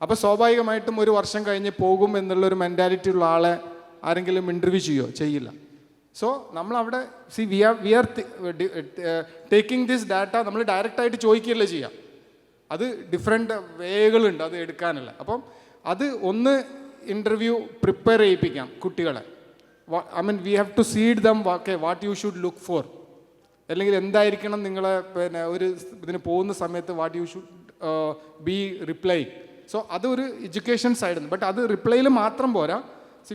അപ്പോൾ സ്വാഭാവികമായിട്ടും 1 വർഷം കഴിഞ്ഞ് പോകും എന്നുള്ളൊരു മെൻറ്റാലിറ്റി ഉള്ള ആളെ ആരെങ്കിലും ഇൻ്റർവ്യൂ ചെയ്യില്ല. സോ നമ്മളവിടെ we are taking this data, നമ്മൾ ഡയറക്റ്റായിട്ട് ചോദിക്കുകയല്ലേ ചെയ്യാം. അത് ഡിഫറെൻറ്റ് വേകളുണ്ട് അത് എടുക്കാനുള്ള. അപ്പം അത് ഒന്ന് ഇൻ്റർവ്യൂ പ്രിപ്പയർ ചെയ്യിപ്പിക്കാം കുട്ടികളെ. We have to seed them what you should look for, അല്ലെങ്കിൽ എന്തായിരിക്കണം നിങ്ങളെ ഒരു ഇതിന് പോകുന്ന സമയത്ത് what you should be reply. So അതൊരു എഡ്യൂക്കേഷൻ സൈഡുണ്ട്. ബട്ട് അത് റിപ്ലൈയിൽ മാത്രം പോരാ.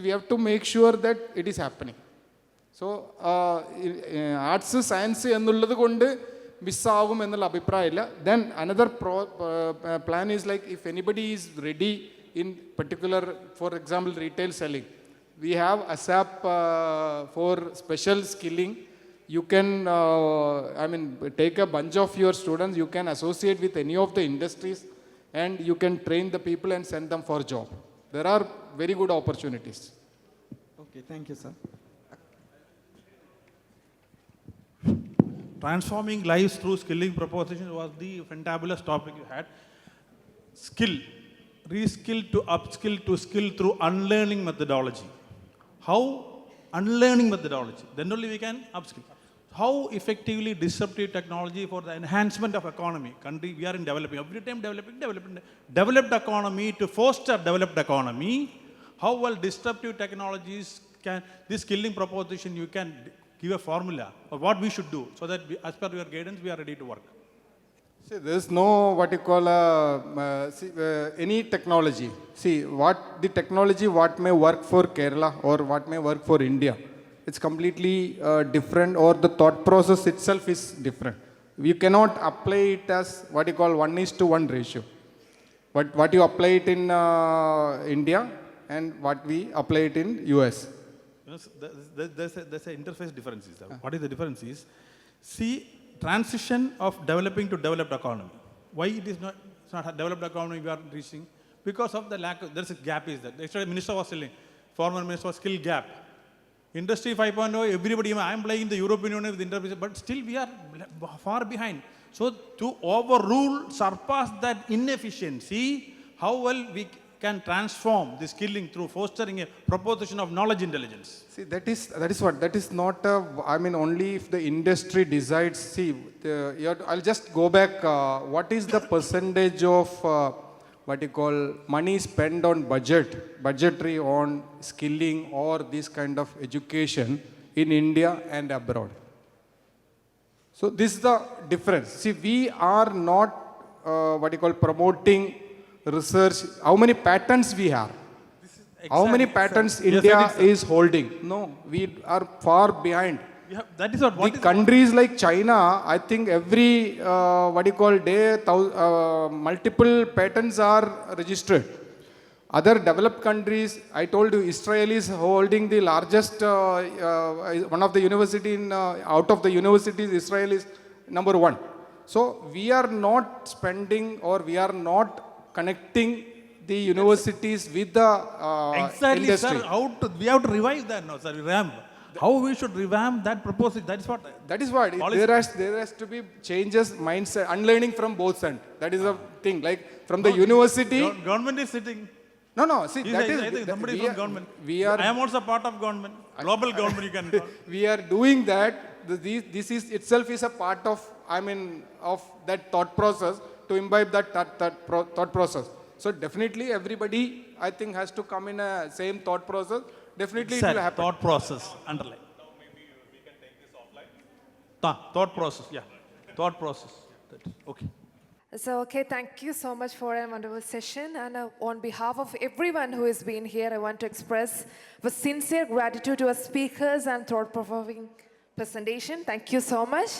We have to make sure that it is happening. So arts science എന്നുള്ളത് കൊണ്ട് മിസ്സാവും എന്നുള്ള അഭിപ്രായമില്ല. Then another plan is like if anybody is ready in particular, for example, retail selling, we have ASAP for special skilling. You can take a bunch of your students, you can associate with any of the industries and you can train the people and send them for job. There are very good opportunities. Okay, thank you, sir. Transforming lives through skilling proposition was the fantabulous topic you had. Skill. Reskill to upskill to skill through unlearning methodology. How? Unlearning methodology. Then only we can upskill. How effectively disruptive technology for the enhancement of economy. Country, we are in developing. Every time developed economy to foster developed economy. How well disruptive technologies can, this skilling proposition, you can give a formula of what we should do so that as per your guidance, we are ready to work. See, there is no what you call any technology. See, the technology may work for Kerala or what may work for India. It's completely different, or the thought process itself is different. You cannot apply it as what you call 1:1 ratio. What you apply it in India and what we apply it in US. There's an interface difference. What is the difference is, see, transition of developing to developed economy. Why it is not, it's not a developed economy we are reaching? Because of the lack of, there's a gap is there. Yesterday minister was telling, former minister was skill gap. Industry 5.0, everybody, I am playing the European Union with interface, but still we are far behind. So to overrule, surpass that inefficiency, how well we can transform the skilling through fostering a proposition of knowledge intelligence. See, that is not only if the industry decides. See, I'll just go back. What is the percentage of what you call money spent on budgetary on skilling or this kind of education in India and abroad. So this is the difference. See, we are not what you call promoting research. How many patents we have? How many patents India is holding? No, we are far behind. That is what. The countries like China, I think every what you call day, multiple patents are registered. Other developed countries, I told you, Israel is holding the largest, one of the university in, out of the universities, Israel is number one. So we are not spending or we are not connecting the universities with the Exactly, industry. sir. We have to revise that now, sir. Revamp. How we should revamp that proposal? That is what. That is what. There has to be changes, mindset, unlearning from both sides. That is the thing. Like from the university. Government is sitting. No. See, I that is. think somebody from government. I am also part of government. Global government, you can call. We are doing that. This is itself is a part of, I mean, of that thought process to imbibe that thought process. So definitely everybody, I think, has to come in a same thought process. Definitely it will happen. Thought process, underline. Now maybe we can take this offline. Thought process, yeah. Thought process. Okay. So, okay, thank you so much for a wonderful session. And on behalf of everyone who has been here, I want to express with sincere gratitude to our speakers and thought-provoking presentation. Thank you so much.